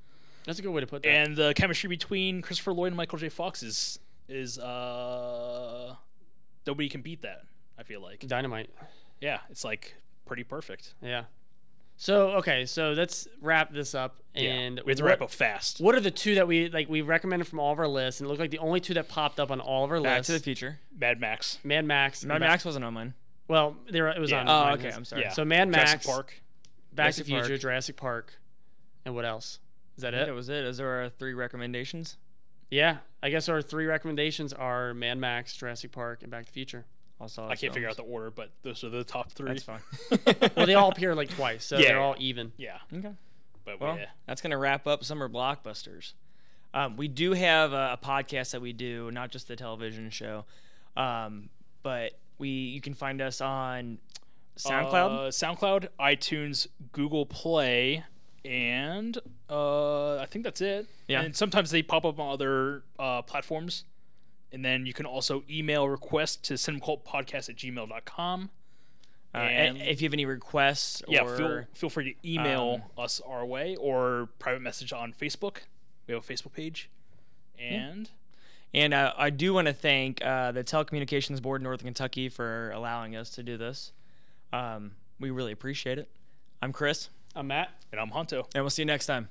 That's a good way to put that. And the chemistry between Christopher Lloyd and Michael J. Fox is nobody can beat that. I feel like, Dynamite. yeah, it's like pretty perfect. Yeah. So okay, so let's wrap this up. And we have to wrap up fast. What are the two that we recommended from all of our lists? And it looked like the only two that popped up on all of our Back lists. to the Future. Mad Max. Mad Max. Mad Max wasn't on mine. Well, it was on. Oh, mine. okay. I'm sorry. Yeah. So Mad Max, Jurassic Park. Back to the Jurassic Park. Future, Jurassic Park, and what else? Is that I think it? that was it. Is there our 3 recommendations? Yeah, I guess our 3 recommendations are Mad Max, Jurassic Park, and Back to the Future. Also, I can't figure out the order, but those are the top 3. That's fine. Well, they all appear like twice, so Yeah. they're all even. Yeah. Okay. But Well, that's going to wrap up Summer Blockbusters. We do have a podcast that we do, not just the television show, but you can find us on SoundCloud. SoundCloud, iTunes, Google Play, and I think that's it. Yeah. And sometimes they pop up on other platforms. And then you can also email requests to cinemacultpodcast@gmail.com. And if you have any requests, feel free to email us our way or private message on Facebook. We have a Facebook page. And I do want to thank the Telecommunications Board in Northern Kentucky for allowing us to do this. We really appreciate it. I'm Chris. I'm Matt. I'm Hunto. And we'll see you next time.